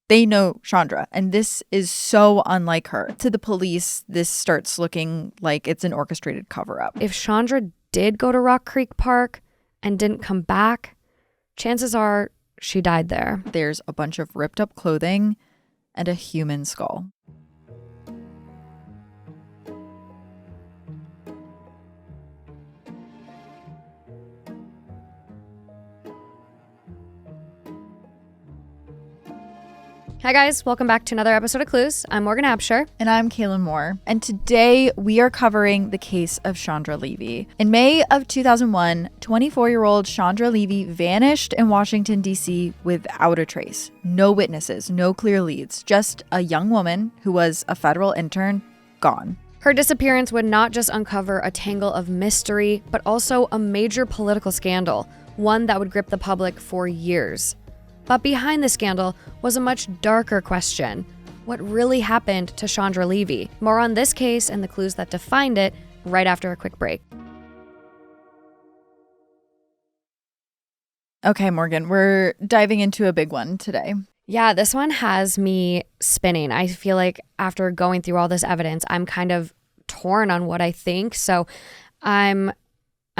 They know Chandra, and this is so unlike her. To the police, this starts looking like it's an orchestrated cover-up. If Chandra did go to Rock Creek Park and didn't come back, chances are she died there. There's a bunch of ripped up clothing and a human skull. Hi guys, welcome back to another episode of Clues. I'm Morgan Absher. And I'm Kaelyn Moore. And today we are covering the case of Chandra Levy. In May of 2001, 24-year-old Chandra Levy vanished in Washington, D.C. without a trace. No witnesses, no clear leads, just a young woman who was a federal intern, gone. Her disappearance would not just uncover a tangle of mystery, but also a major political scandal, one that would grip the public for years. But behind the scandal was a much darker question. What really happened to Chandra Levy? More on this case and the clues that defined it right after a quick break. Okay, Morgan, we're diving into a big one today. Yeah, this one has me spinning. I feel like after going through all this evidence, I'm kind of torn on what I think. So I'm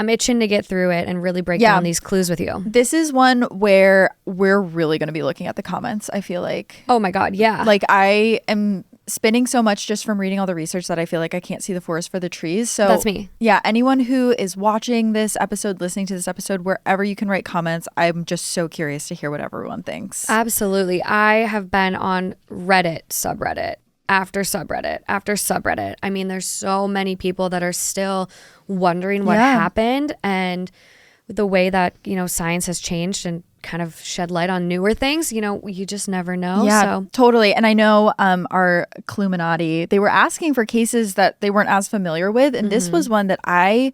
itching to get through it and really break down these clues with you. This is one where we're really going to be looking at the comments, I feel like. Oh my God, yeah. Like, I am spinning so much just from reading all the research that I feel like I can't see the forest for the trees. So that's me. Yeah, anyone who is watching this episode, listening to this episode, wherever you can write comments, I'm just so curious to hear what everyone thinks. Absolutely. I have been on Reddit subreddit after subreddit after subreddit. I mean, there's so many people that are still wondering what happened, and the way that, science has changed and kind of shed light on newer things, you just never know. Yeah, so. Totally. And I know our Cluminati, they were asking for cases that they weren't as familiar with. And this was one that I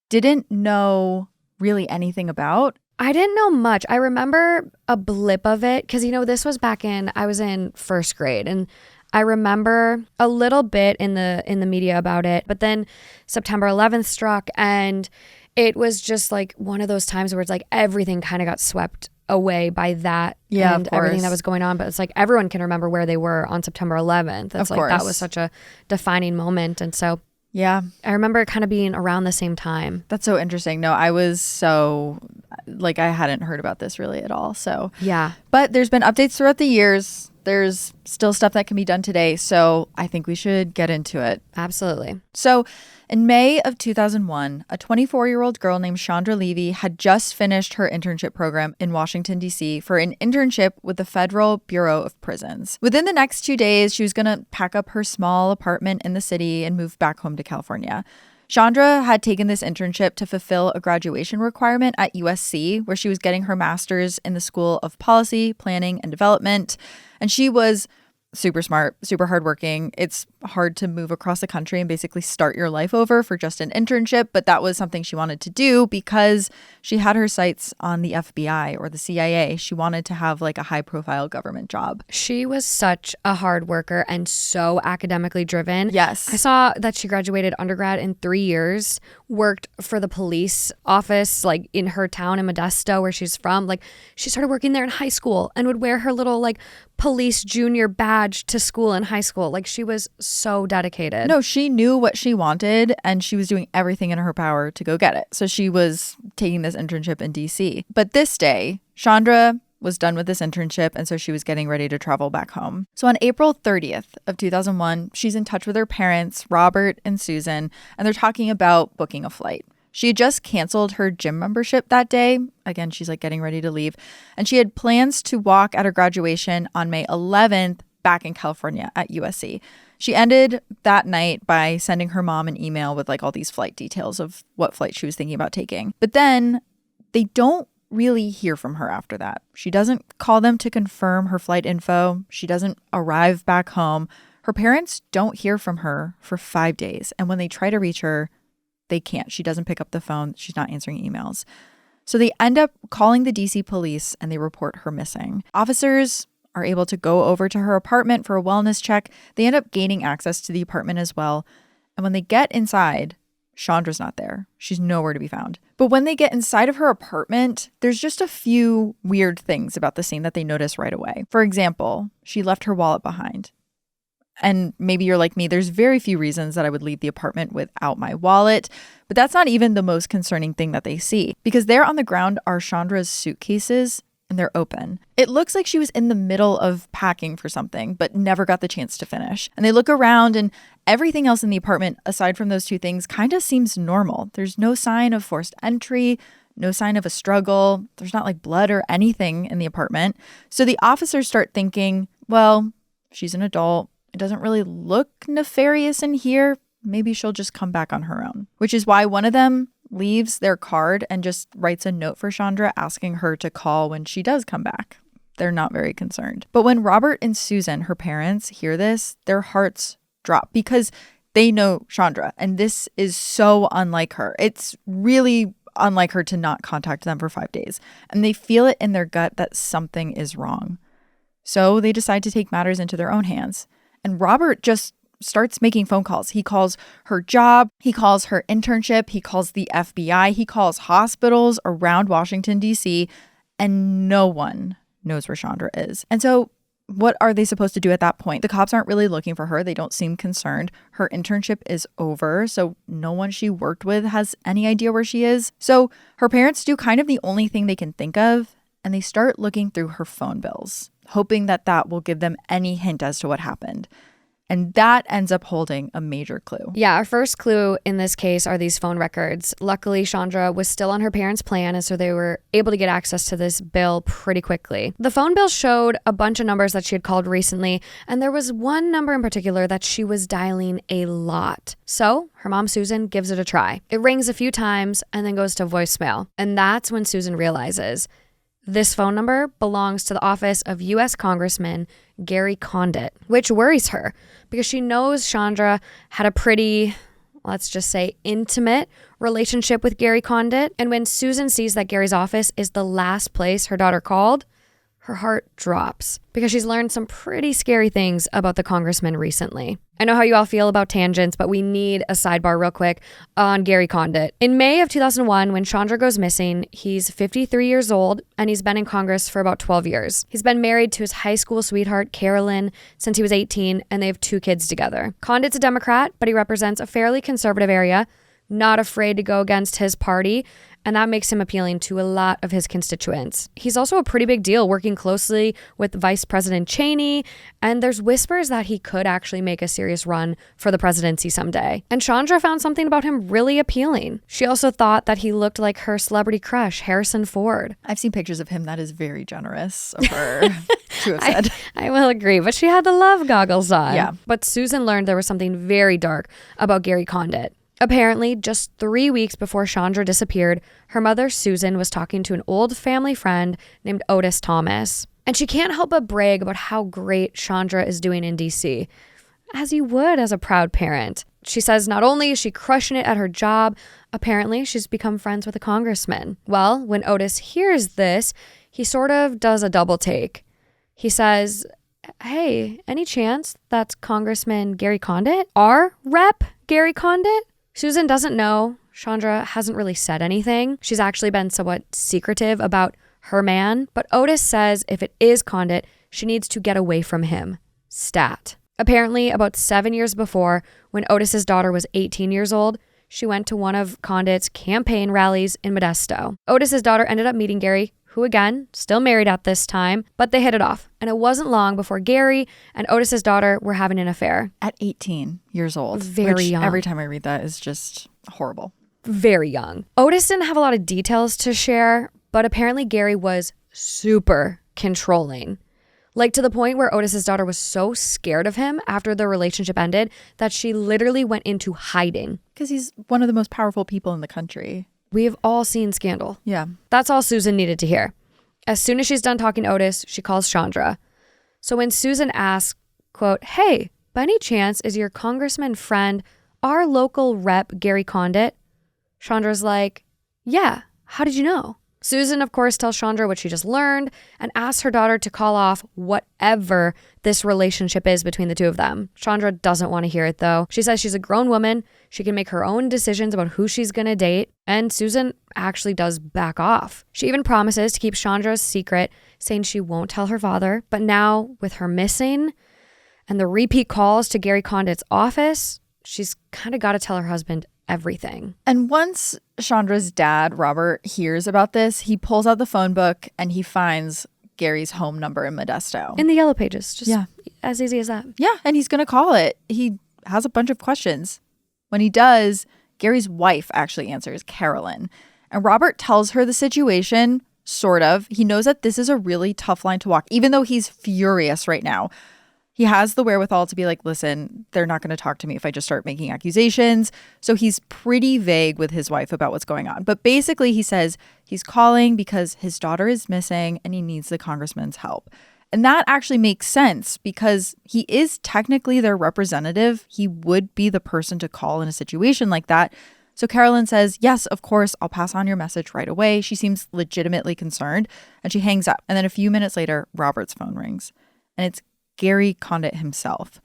didn't know really anything about. I didn't know much. I remember a blip of it because, this was I was in first grade, and I remember a little bit in the media about it, but then September 11th struck, and it was just like one of those times where it's like everything kind of got swept away by that and everything that was going on. But it's like everyone can remember where they were on September 11th. It's like that was such a defining moment. And so I remember it kind of being around the same time. That's so interesting. No, I was so I hadn't heard about this really at all. So yeah. But there's been updates throughout the years. There's still stuff that can be done today. So I think we should get into it. Absolutely. So in May of 2001, a 24-year-old girl named Chandra Levy had just finished her internship program in Washington, D.C. for an internship with the Federal Bureau of Prisons. Within the next 2 days, she was going to pack up her small apartment in the city and move back home to California. Chandra had taken this internship to fulfill a graduation requirement at USC, where she was getting her master's in the School of Policy, Planning, and Development. And she was super smart, super hardworking. It's hard to move across the country and basically start your life over for just an internship, but that was something she wanted to do because she had her sights on the FBI or the CIA. She wanted to have a high-profile government job. She was such a hard worker and so academically driven. Yes. I saw that she graduated undergrad in 3 years, worked for the police office in her town in Modesto where she's from. She started working there in high school and would wear her little police junior badge to school in high school. She was so dedicated. No, she knew what she wanted and she was doing everything in her power to go get it. So she was taking this internship in DC. But this day, Chandra was done with this internship, and so she was getting ready to travel back home. So on April 30th of 2001, she's in touch with her parents, Robert and Susan, and they're talking about booking a flight. She had just canceled her gym membership that day. Again, she's getting ready to leave. And she had plans to walk at her graduation on May 11th back in California at USC. She ended that night by sending her mom an email with all these flight details of what flight she was thinking about taking. But then they don't really hear from her after that. She doesn't call them to confirm her flight info. She doesn't arrive back home. Her parents don't hear from her for 5 days. And when they try to reach her, they can't. She doesn't pick up the phone. She's not answering emails. So they end up calling the DC police and they report her missing. Officers are able to go over to her apartment for a wellness check. They end up gaining access to the apartment as well. And when they get inside, Chandra's not there. She's nowhere to be found. But when they get inside of her apartment, there's just a few weird things about the scene that they notice right away. For example, she left her wallet behind. And maybe you're like me, there's very few reasons that I would leave the apartment without my wallet. But that's not even the most concerning thing that they see, because there on the ground are Chandra's suitcases, and they're open. It looks like she was in the middle of packing for something, but never got the chance to finish. And they look around, and everything else in the apartment, aside from those two things, kind of seems normal. There's no sign of forced entry, no sign of a struggle. There's not like blood or anything in the apartment. So the officers start thinking, well, she's an adult. It doesn't really look nefarious in here. Maybe she'll just come back on her own, which is why one of them leaves their card and just writes a note for Chandra asking her to call when she does come back. They're not very concerned. But when Robert and Susan, her parents, hear this, their hearts drop because they know Chandra, and this is so unlike her. It's really unlike her to not contact them for 5 days, and they feel it in their gut that something is wrong. So they decide to take matters into their own hands. And Robert just starts making phone calls. He calls her job, he calls her internship, he calls the FBI, he calls hospitals around Washington, D.C., and no one knows where Chandra is. And so what are they supposed to do at that point? The cops aren't really looking for her. They don't seem concerned. Her internship is over, so no one she worked with has any idea where she is. So her parents do kind of the only thing they can think of, and they start looking through her phone bills, hoping that that will give them any hint as to what happened. And that ends up holding a major clue. Yeah, our first clue in this case are these phone records. Luckily, Chandra was still on her parents' plan, and so they were able to get access to this bill pretty quickly. The phone bill showed a bunch of numbers that she had called recently, and there was one number in particular that she was dialing a lot. So her mom, Susan, gives it a try. It rings a few times and then goes to voicemail. And that's when Susan realizes this phone number belongs to the office of U.S. Congressman Gary Condit, which worries her because she knows Chandra had a pretty, let's just say, intimate relationship with Gary Condit. And when Susan sees that Gary's office is the last place her daughter called, her heart drops because she's learned some pretty scary things about the congressman recently. I know how you all feel about tangents, but we need a sidebar real quick on Gary Condit. In May of 2001, when Chandra goes missing, he's 53 years old and he's been in Congress for about 12 years. He's been married to his high school sweetheart, Kaelyn, since he was 18, and they have 2 kids together. Condit's a Democrat, but he represents a fairly conservative area, not afraid to go against his party, and that makes him appealing to a lot of his constituents. He's also a pretty big deal, working closely with Vice President Cheney, and there's whispers that he could actually make a serious run for the presidency someday. And Chandra found something about him really appealing. She also thought that he looked like her celebrity crush, Harrison Ford. I've seen pictures of him. That is very generous of her to have said. I will agree, but she had the love goggles on. Yeah. But Susan learned there was something very dark about Gary Condit. Apparently, just 3 weeks before Chandra disappeared, her mother, Susan, was talking to an old family friend named Otis Thomas. And she can't help but brag about how great Chandra is doing in D.C., as you would as a proud parent. She says not only is she crushing it at her job, apparently she's become friends with a congressman. Well, when Otis hears this, he sort of does a double take. He says, "Hey, any chance that's Congressman Gary Condit? Our rep, Gary Condit?" Susan doesn't know. Chandra hasn't really said anything. She's actually been somewhat secretive about her man. But Otis says if it is Condit, she needs to get away from him. Stat. Apparently, about 7 years before, when Otis's daughter was 18 years old, she went to one of Condit's campaign rallies in Modesto. Otis's daughter ended up meeting Gary, who again, still married at this time, but they hit it off. And it wasn't long before Gary and Otis's daughter were having an affair. At 18 years old. Very young. Every time I read that is just horrible. Very young. Otis didn't have a lot of details to share, but apparently Gary was super controlling. Like to the point where Otis's daughter was so scared of him after the relationship ended that she literally went into hiding. Because he's one of the most powerful people in the country. We've all seen Scandal. Yeah. That's all Susan needed to hear. As soon as she's done talking to Otis, she calls Chandra. So when Susan asks, quote, "Hey, by any chance is your congressman friend our local rep Gary Condit?" Chandra's like, "Yeah, how did you know?" Susan, of course, tells Chandra what she just learned and asks her daughter to call off whatever this relationship is between the two of them. Chandra doesn't want to hear it, though. She says she's a grown woman. She can make her own decisions about who she's going to date. And Susan actually does back off. She even promises to keep Chandra's secret, saying she won't tell her father. But now, with her missing and the repeat calls to Gary Condit's office, she's kind of got to tell her husband everything. And once Chandra's dad, Robert, hears about this, he pulls out the phone book and he finds Gary's home number in Modesto. In the yellow pages. Just as easy as that. Yeah, and he's going to call it. He has a bunch of questions. When he does, Gary's wife actually answers, Kaelyn. And Robert tells her the situation, sort of. He knows that this is a really tough line to walk, even though he's furious right now. He has the wherewithal to be like, listen, they're not going to talk to me if I just start making accusations. So he's pretty vague with his wife about what's going on. But basically, he says he's calling because his daughter is missing and he needs the congressman's help. And that actually makes sense because he is technically their representative. He would be the person to call in a situation like that. So Kaelyn says, yes, of course, I'll pass on your message right away. She seems legitimately concerned and she hangs up. And then a few minutes later, Robert's phone rings and it's Gary Condit himself.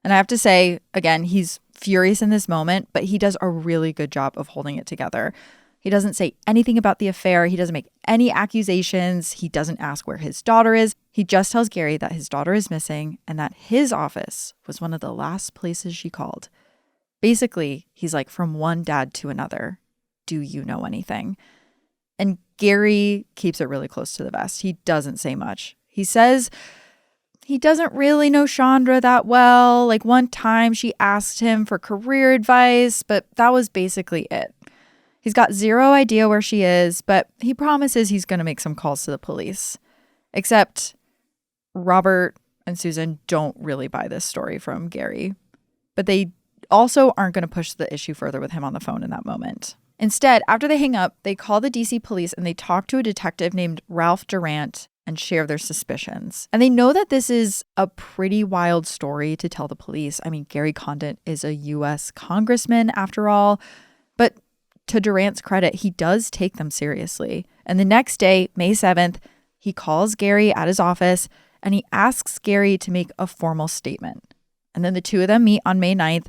And I have to say, again, he's furious in this moment, but he does a really good job of holding it together. He doesn't say anything about the affair. He doesn't make any accusations. He doesn't ask where his daughter is. He just tells Gary that his daughter is missing and that his office was one of the last places she called. Basically, he's like, from one dad to another, do you know anything? And Gary keeps it really close to the vest. He doesn't say much. He says he doesn't really know Chandra that well. Like one time she asked him for career advice, but that was basically it. He's got zero idea where she is, but he promises he's going to make some calls to the police. Except Robert and Susan don't really buy this story from Gary. But they also aren't going to push the issue further with him on the phone in that moment. Instead, after they hang up, they call the DC police and they talk to a detective named Ralph Durant and share their suspicions. And they know that this is a pretty wild story to tell the police. I mean, Gary Condit is a U.S. congressman after all. But to Durant's credit, he does take them seriously. And the next day, May 7th, he calls Gary at his office and he asks Gary to make a formal statement. And then the two of them meet on May 9th.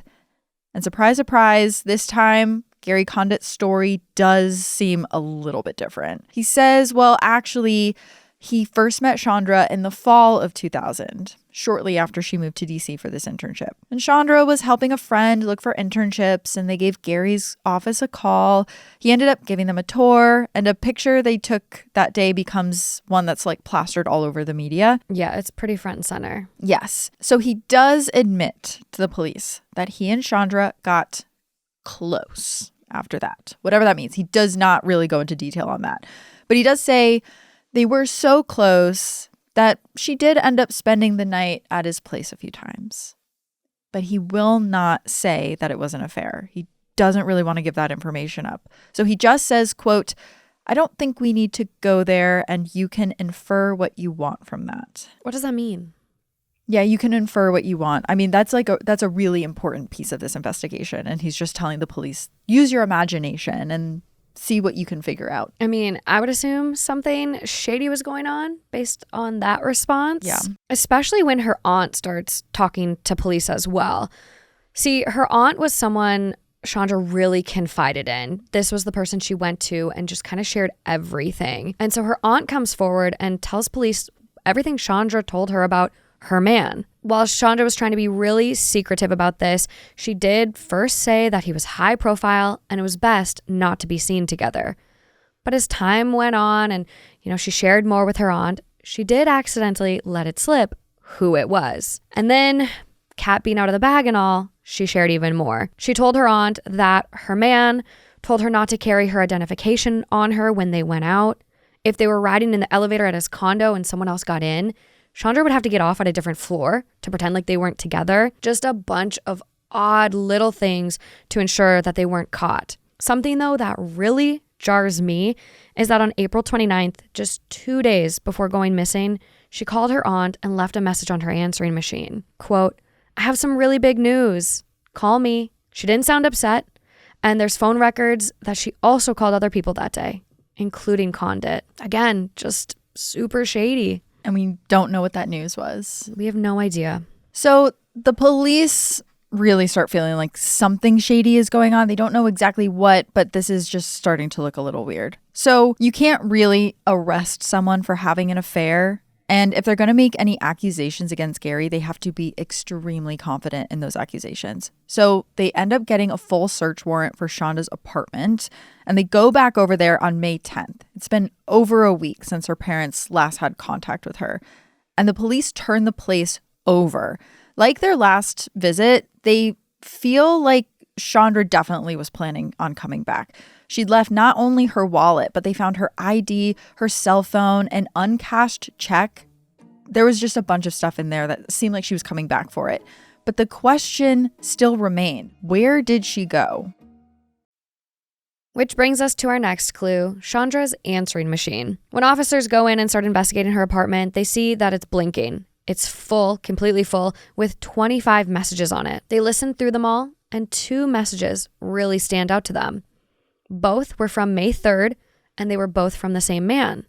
And surprise, surprise, this time, Gary Condit's story does seem a little bit different. He says, well, actually, he first met Chandra in the fall of 2000, shortly after she moved to DC for this internship. And Chandra was helping a friend look for internships, and they gave Gary's office a call. He ended up giving them a tour, and a picture they took that day becomes one that's like plastered all over the media. Yeah, it's pretty front and center. Yes. So he does admit to the police that he and Chandra got close after that, whatever that means. He does not really go into detail on that. But he does say they were so close that she did end up spending the night at his place a few times. But he will not say that it was an affair. He doesn't really want to give that information up. So he just says, quote, I don't think we need to go there and you can infer what you want from that. What does that mean? Yeah, you can infer what you want. I mean, that's a really important piece of this investigation. And he's just telling the police, use your imagination and see what you can figure out. I mean, I would assume something shady was going on based on that response. Yeah. Especially when her aunt starts talking to police as well. See, her aunt was someone Chandra really confided in. This was the person she went to and just kind of shared everything. And so her aunt comes forward and tells police everything Chandra told her about her man. While Chandra was trying to be really secretive about this, she did first say that he was high profile and it was best not to be seen together. But as time went on and, she shared more with her aunt, she did accidentally let it slip who it was. And then, cat being out of the bag and all, she shared even more. She told her aunt that her man told her not to carry her identification on her when they went out. If they were riding in the elevator at his condo and someone else got in, Chandra would have to get off at a different floor to pretend like they weren't together. Just a bunch of odd little things to ensure that they weren't caught. Something, though, that really jars me is that on April 29th, just 2 days before going missing, she called her aunt and left a message on her answering machine. Quote, I have some really big news. Call me. She didn't sound upset. And there's phone records that she also called other people that day, including Condit. Again, just super shady. And we don't know what that news was. We have no idea. So the police really start feeling like something shady is going on. They don't know exactly what, but this is just starting to look a little weird. So you can't really arrest someone for having an affair. And if they're going to make any accusations against Gary, they have to be extremely confident in those accusations. So they end up getting a full search warrant for Shonda's apartment, and they go back over there on May 10th. It's been over a week since her parents last had contact with her. And the police turn the place over. Like their last visit, they feel like Chandra definitely was planning on coming back. She'd left not only her wallet, but they found her ID, her cell phone, an uncashed check. There was just a bunch of stuff in there that seemed like she was coming back for it. But the question still remained, where did she go? Which brings us to our next clue, Chandra's answering machine. When officers go in and start investigating her apartment, they see that it's blinking. It's full, completely full, with 25 messages on it. They listen through them all, and 2 messages really stand out to them. Both were from May 3rd, and they were both from the same man.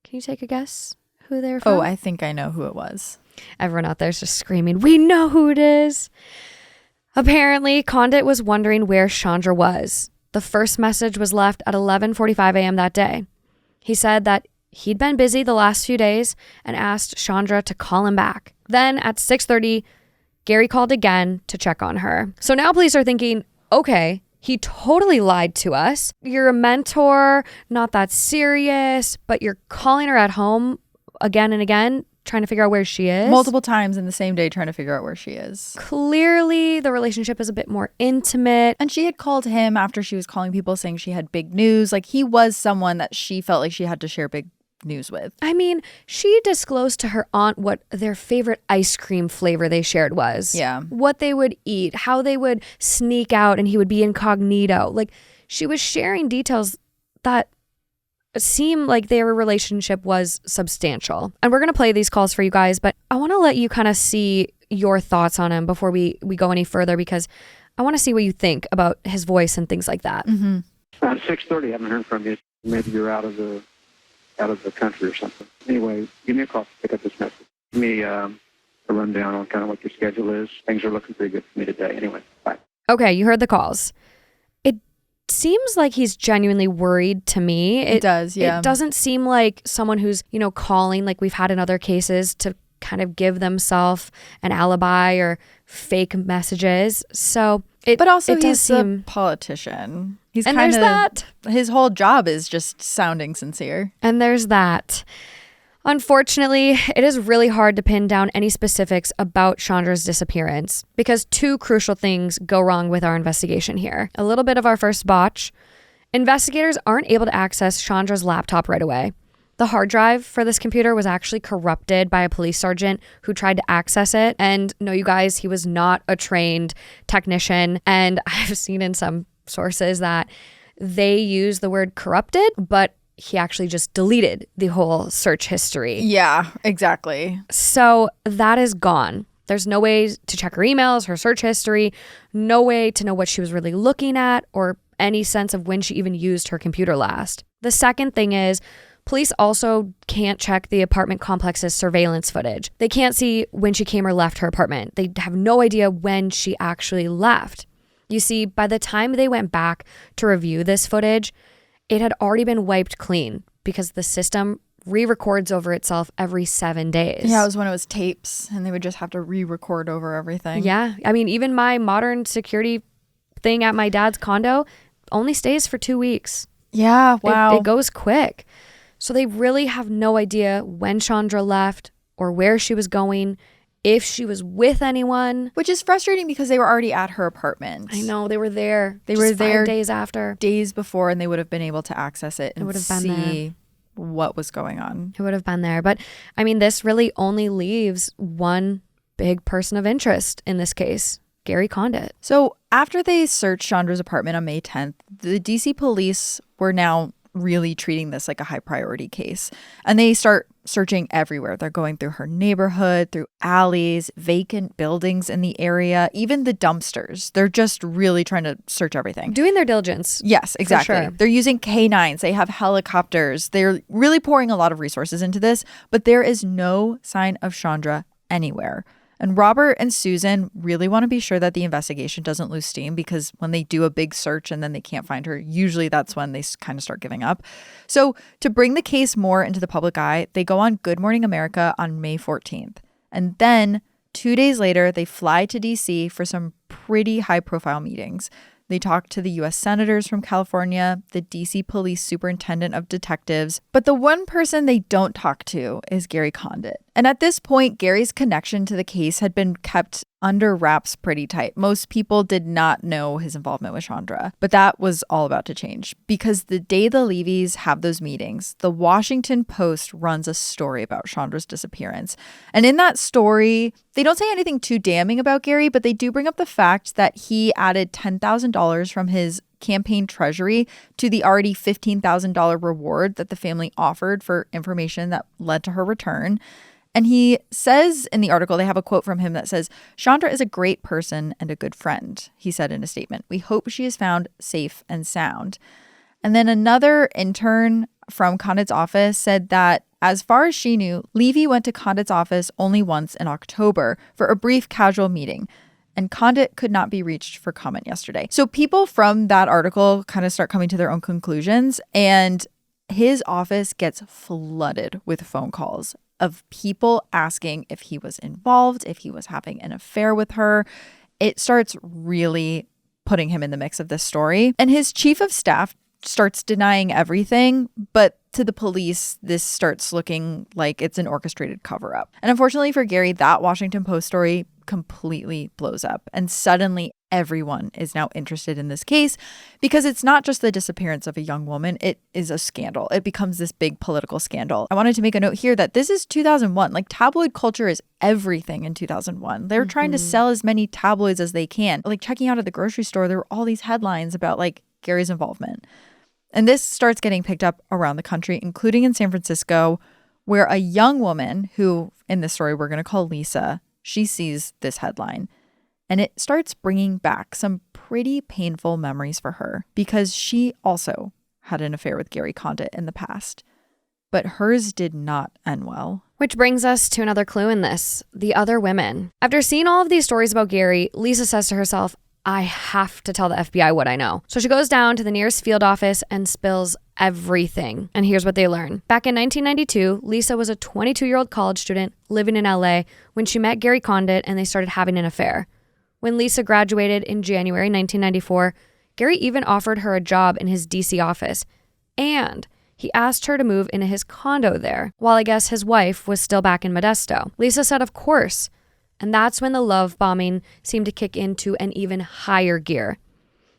Can you take a guess who they were from? Oh, I think I know who it was. Everyone out there is just screaming, we know who it is. Apparently, Condit was wondering where Chandra was. The first message was left at 11:45 a.m. that day. He said that he'd been busy the last few days and asked Chandra to call him back. Then at 6:30, Gary called again to check on her. So now police are thinking, okay, he totally lied to us. You're a mentor, not that serious, but you're calling her at home again and again, trying to figure out where she is. Multiple times in the same day trying to figure out where she is. Clearly, the relationship is a bit more intimate. And she had called him after she was calling people saying she had big news. Like he was someone that she felt like she had to share big news with. I mean, she disclosed to her aunt what their favorite ice cream flavor they shared was. Yeah. What they would eat, how they would sneak out and he would be incognito. Like she was sharing details that seemed like their relationship was substantial. And we're going to play these calls for you guys, but I want to let you kind of see your thoughts on him before we go any further, because I want to see what you think about his voice and things like that. Mm-hmm. 6:30, I haven't heard from you. Maybe you're out of the country or something. Anyway, give me a call to pick up this message. Give me a rundown on kind of what your schedule is. Things are looking pretty good for me today. Anyway, bye. Okay, you heard the calls. It seems like he's genuinely worried to me. It does, yeah. It doesn't seem like someone who's, calling like we've had in other cases to kind of give themselves an alibi or fake messages. So but also he's a politician. He's and kind there's of that. His whole job is just sounding sincere. And there's that. Unfortunately, it is really hard to pin down any specifics about Chandra's disappearance because 2 crucial things go wrong with our investigation here. A little bit of our first botch. Investigators aren't able to access Chandra's laptop right away. The hard drive for this computer was actually corrupted by a police sergeant who tried to access it. And no, you guys, he was not a trained technician. And I've seen in some sources that they use the word corrupted, but he actually just deleted the whole search history. Yeah, exactly. So that is gone. There's no way to check her emails, her search history, no way to know what she was really looking at or any sense of when she even used her computer last. The second thing is police also can't check the apartment complex's surveillance footage. They can't see when she came or left her apartment. They have no idea when she actually left. You see, by the time they went back to review this footage, it had already been wiped clean because the system re-records over itself every 7 days. Yeah, it was when it was tapes and they would just have to re-record over everything. Yeah. I mean, even my modern security thing at my dad's condo only stays for 2 weeks. Yeah, wow. It goes quick. So they really have no idea when Chandra left or where she was going, if she was with anyone. Which is frustrating because they were already at her apartment. I know, they were there. They were there 5 days after. Days before, and they would have been able to access it and see what was going on. It would have been there. But I mean, this really only leaves one big person of interest in this case, Gary Condit. So after they searched Chandra's apartment on May 10th, the DC police were now really treating this like a high priority case. And they start searching everywhere. They're going through her neighborhood, through alleys, vacant buildings in the area, even the dumpsters. They're just really trying to search everything. Doing their diligence. Yes, exactly. Sure. They're using canines. They have helicopters. They're really pouring a lot of resources into this, but there is no sign of Chandra anywhere. And Robert and Susan really want to be sure that the investigation doesn't lose steam, because when they do a big search and then they can't find her, usually that's when they kind of start giving up. So to bring the case more into the public eye, they go on Good Morning America on May 14th. And then 2 days later, they fly to D.C. for some pretty high-profile meetings. They talk to the U.S. senators from California, the D.C. police superintendent of detectives. But the one person they don't talk to is Gary Condit. And at this point, Gary's connection to the case had been kept under wraps pretty tight. Most people did not know his involvement with Chandra. But that was all about to change, because the day the Levys have those meetings, the Washington Post runs a story about Chandra's disappearance. And in that story, they don't say anything too damning about Gary, but they do bring up the fact that he added $10,000 from his campaign treasury to the already $15,000 reward that the family offered for information that led to her return. And he says in the article, they have a quote from him that says, "Chandra is a great person and a good friend," he said in a statement. "We hope she is found safe and sound." And then another intern from Condit's office said that as far as she knew, Levy went to Condit's office only once in October for a brief casual meeting. And Condit could not be reached for comment yesterday. So people from that article kind of start coming to their own conclusions, and his office gets flooded with phone calls of people asking if he was involved, if he was having an affair with her. It starts really putting him in the mix of this story. And his chief of staff starts denying everything, but to the police, this starts looking like it's an orchestrated cover-up. And unfortunately for Gary, that Washington Post story completely blows up. And suddenly everyone is now interested in this case, because it's not just the disappearance of a young woman. It is a scandal. It becomes this big political scandal. I wanted to make a note here that this is 2001. Like, tabloid culture is everything in 2001. They're trying to sell as many tabloids as they can. Like, checking out at the grocery store, there were all these headlines about like Gary's involvement. And this starts getting picked up around the country, including in San Francisco, where a young woman who, in this story, we're going to call Lisa, she sees this headline. And it starts bringing back some pretty painful memories for her, because she also had an affair with Gary Condit in the past. But hers did not end well. Which brings us to another clue in this, the other women. After seeing all of these stories about Gary, Lisa says to herself, I have to tell the FBI what I know. So she goes down to the nearest field office and spills everything. And here's what they learn. Back in 1992, Lisa was a 22-year-old college student living in LA when she met Gary Condit and they started having an affair. When Lisa graduated in January 1994, Gary even offered her a job in his DC office. And he asked her to move into his condo there, while I guess his wife was still back in Modesto. Lisa said, of course. And that's when the love bombing seemed to kick into an even higher gear.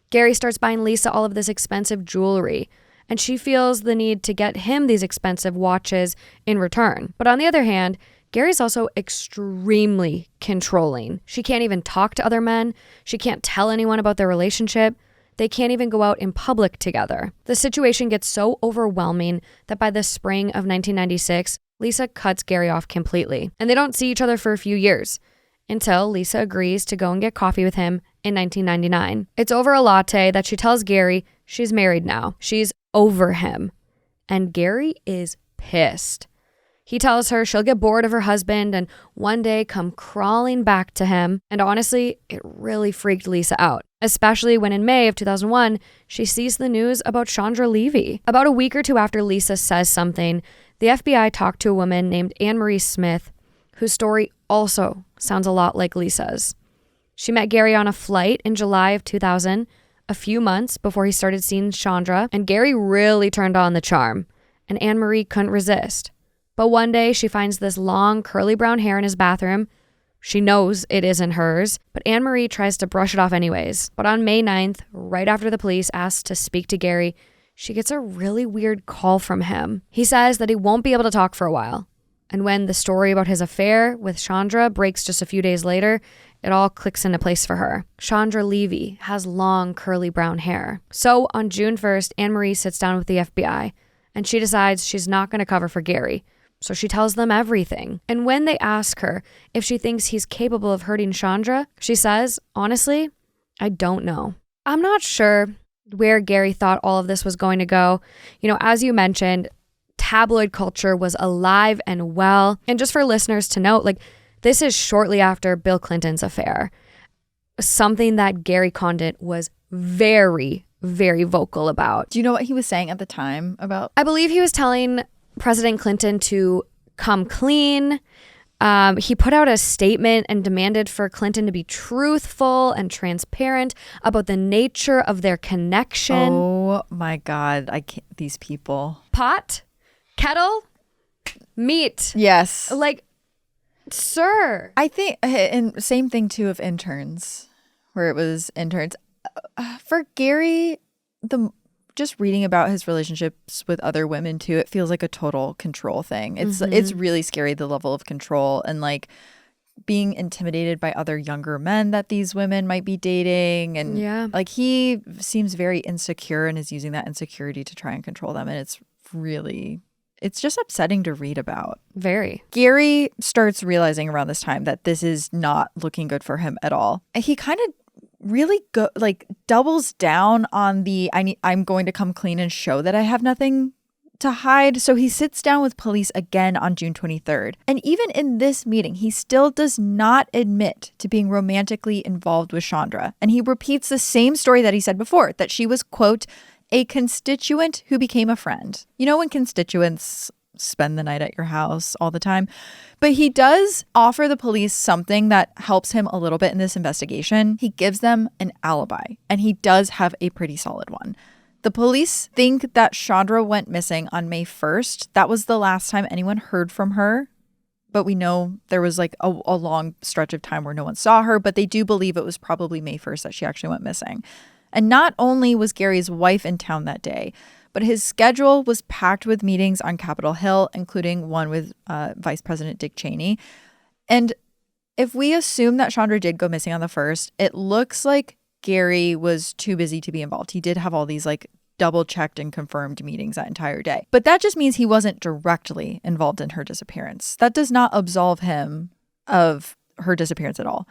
Gary starts buying Lisa all of this expensive jewelry, and she feels the need to get him these expensive watches in return. But on the other hand, Gary's also extremely controlling. She can't even talk to other men. She can't tell anyone about their relationship. They can't even go out in public together. The situation gets so overwhelming that by the spring of 1996, Lisa cuts Gary off completely. And they don't see each other for a few years, until Lisa agrees to go and get coffee with him in 1999. It's over a latte that she tells Gary she's married now. She's over him. And Gary is pissed. He tells her she'll get bored of her husband and one day come crawling back to him. And honestly, it really freaked Lisa out, especially when in May of 2001, she sees the news about Chandra Levy. About a week or two after Lisa says something, the FBI talked to a woman named Anne-Marie Smith, whose story also sounds a lot like Lisa's. She met Gary on a flight in July of 2000, a few months before he started seeing Chandra, and Gary really turned on the charm, and Anne-Marie couldn't resist. But one day she finds this long curly brown hair in his bathroom. She knows it isn't hers, but Anne-Marie tries to brush it off anyways. But on May 9th, right after the police ask to speak to Gary, she gets a really weird call from him. He says that he won't be able to talk for a while. And when the story about his affair with Chandra breaks just a few days later, it all clicks into place for her. Chandra Levy has long curly brown hair. So on June 1st, Anne-Marie sits down with the FBI, and she decides she's not going to cover for Gary. So she tells them everything. And when they ask her if she thinks he's capable of hurting Chandra, she says, honestly, I don't know. I'm not sure where Gary thought all of this was going to go. You know, as you mentioned, tabloid culture was alive and well. And just for listeners to note, like, this is shortly after Bill Clinton's affair, something that Gary Condit was very, very vocal about. Do you know what he was saying at the time about? I believe he was telling President Clinton to come clean. He put out a statement and demanded for Clinton to be truthful and transparent about the nature of their connection. Oh my God. I can't, these people. Pot, kettle, meat. Yes. Like, sir. I think, and same thing too of interns, where it was interns. For Gary, just reading about his relationships with other women too, it feels like a total control thing. It's really scary, the level of control and like being intimidated by other younger men that these women might be dating. And like he seems very insecure and is using that insecurity to try and control them. And it's just upsetting to read about. Very. Gary starts realizing around this time that this is not looking good for him at all. He kind of really doubles down on the I'm going to come clean and show that I have nothing to hide. So he sits down with police again on June 23rd. And even in this meeting, he still does not admit to being romantically involved with Chandra. And he repeats the same story that he said before, that she was, quote, a constituent who became a friend. You know when constituents spend the night at your house all the time? But he does offer the police something that helps him a little bit in this investigation. He gives them an alibi, and he does have a pretty solid one. The police think that Chandra went missing on May 1st. That was the last time anyone heard from her. But we know there was like a long stretch of time where no one saw her, but they do believe it was probably May 1st that she actually went missing. And not only was Gary's wife in town that day, but his schedule was packed with meetings on Capitol Hill, including one with Vice President Dick Cheney. And if we assume that Chandra did go missing on the 1st, it looks like Gary was too busy to be involved. He did have all these like double-checked and confirmed meetings that entire day. But that just means he wasn't directly involved in her disappearance. That does not absolve him of her disappearance at all.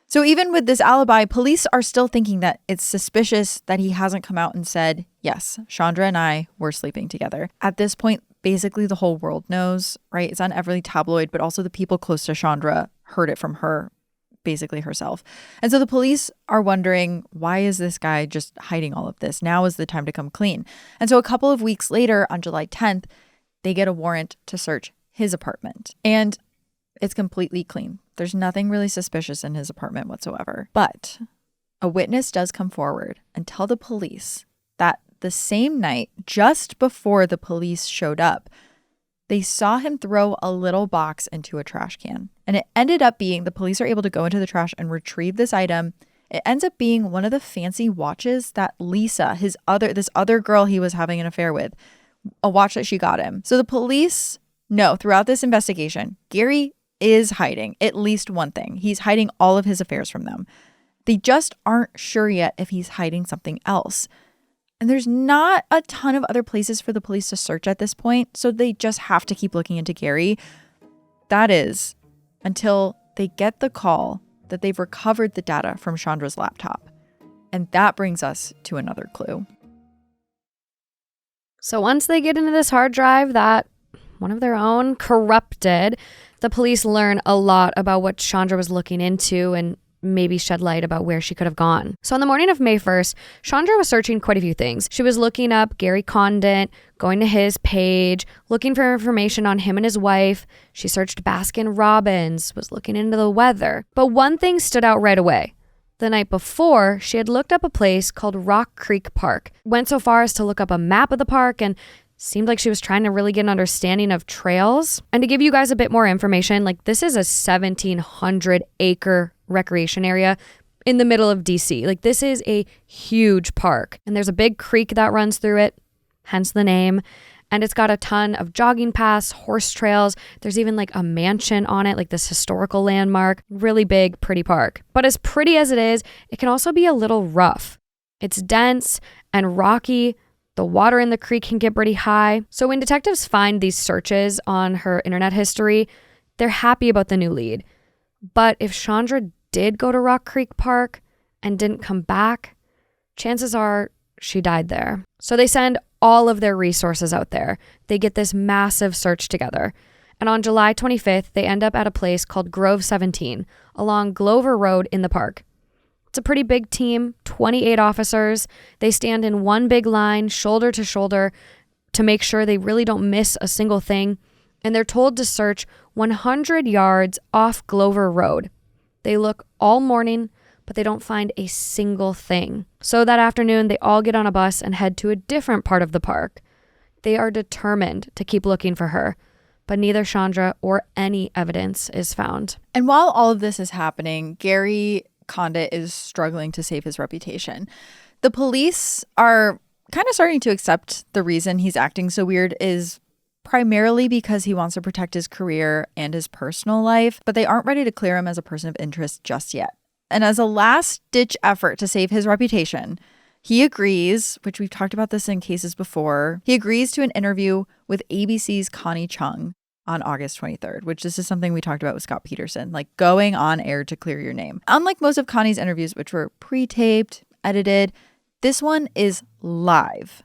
So even with this alibi, police are still thinking that it's suspicious that he hasn't come out and said, yes, Chandra and I were sleeping together. At this point, basically the whole world knows, right? It's on every tabloid, but also the people close to Chandra heard it from her, basically herself. And so the police are wondering, why is this guy just hiding all of this? Now is the time to come clean. And so a couple of weeks later, on July 10th, they get a warrant to search his apartment. And it's completely clean. There's nothing really suspicious in his apartment whatsoever. But a witness does come forward and tell the police that the same night, just before the police showed up, they saw him throw a little box into a trash can. And it ended up being, the police are able to go into the trash and retrieve this item. It ends up being one of the fancy watches that Lisa, this other girl he was having an affair with, a watch that she got him. So the police know throughout this investigation, Gary is hiding at least one thing. He's hiding all of his affairs from them. They just aren't sure yet if he's hiding something else. And there's not a ton of other places for the police to search at this point, so they just have to keep looking into Gary. That is, until they get the call that they've recovered the data from Chandra's laptop. And that brings us to another clue. So once they get into this hard drive that one of their own corrupted, the police learn a lot about what Chandra was looking into and maybe shed light about where she could have gone. So on the morning of May 1st, Chandra was searching quite a few things. She was looking up Gary Condit, going to his page, looking for information on him and his wife. She searched Baskin Robbins, was looking into the weather. But one thing stood out right away. The night before, she had looked up a place called Rock Creek Park, went so far as to look up a map of the park, and seemed like she was trying to really get an understanding of trails. And to give you guys a bit more information, like this is a 1,700 acre recreation area in the middle of DC. Like this is a huge park, and there's a big creek that runs through it, hence the name. And it's got a ton of jogging paths, horse trails. There's even like a mansion on it, like this historical landmark. Really big, pretty park. But as pretty as it is, it can also be a little rough. It's dense and rocky, The water in the creek can get pretty high. So when detectives find these searches on her internet history, they're happy about the new lead. But if Chandra did go to Rock Creek Park and didn't come back, chances are she died there. So they send all of their resources out there. They get this massive search together. And on July 25th, they end up at a place called Grove 17 along Glover Road in the park. It's a pretty big team, 28 officers. They stand in one big line, shoulder to shoulder, to make sure they really don't miss a single thing. And they're told to search 100 yards off Glover Road. They look all morning, but they don't find a single thing. So that afternoon, they all get on a bus and head to a different part of the park. They are determined to keep looking for her, but neither Chandra or any evidence is found. And while all of this is happening, Gary Condit is struggling to save his reputation. The police are kind of starting to accept the reason he's acting so weird is primarily because he wants to protect his career and his personal life, but they aren't ready to clear him as a person of interest just yet. And as a last-ditch effort to save his reputation, he agrees, which we've talked about this in cases before, he agrees to an interview with ABC's Connie Chung on August 23rd, which this is something we talked about with Scott Peterson, like going on air to clear your name. Unlike most of Connie's interviews, which were pre-taped, edited, this one is live.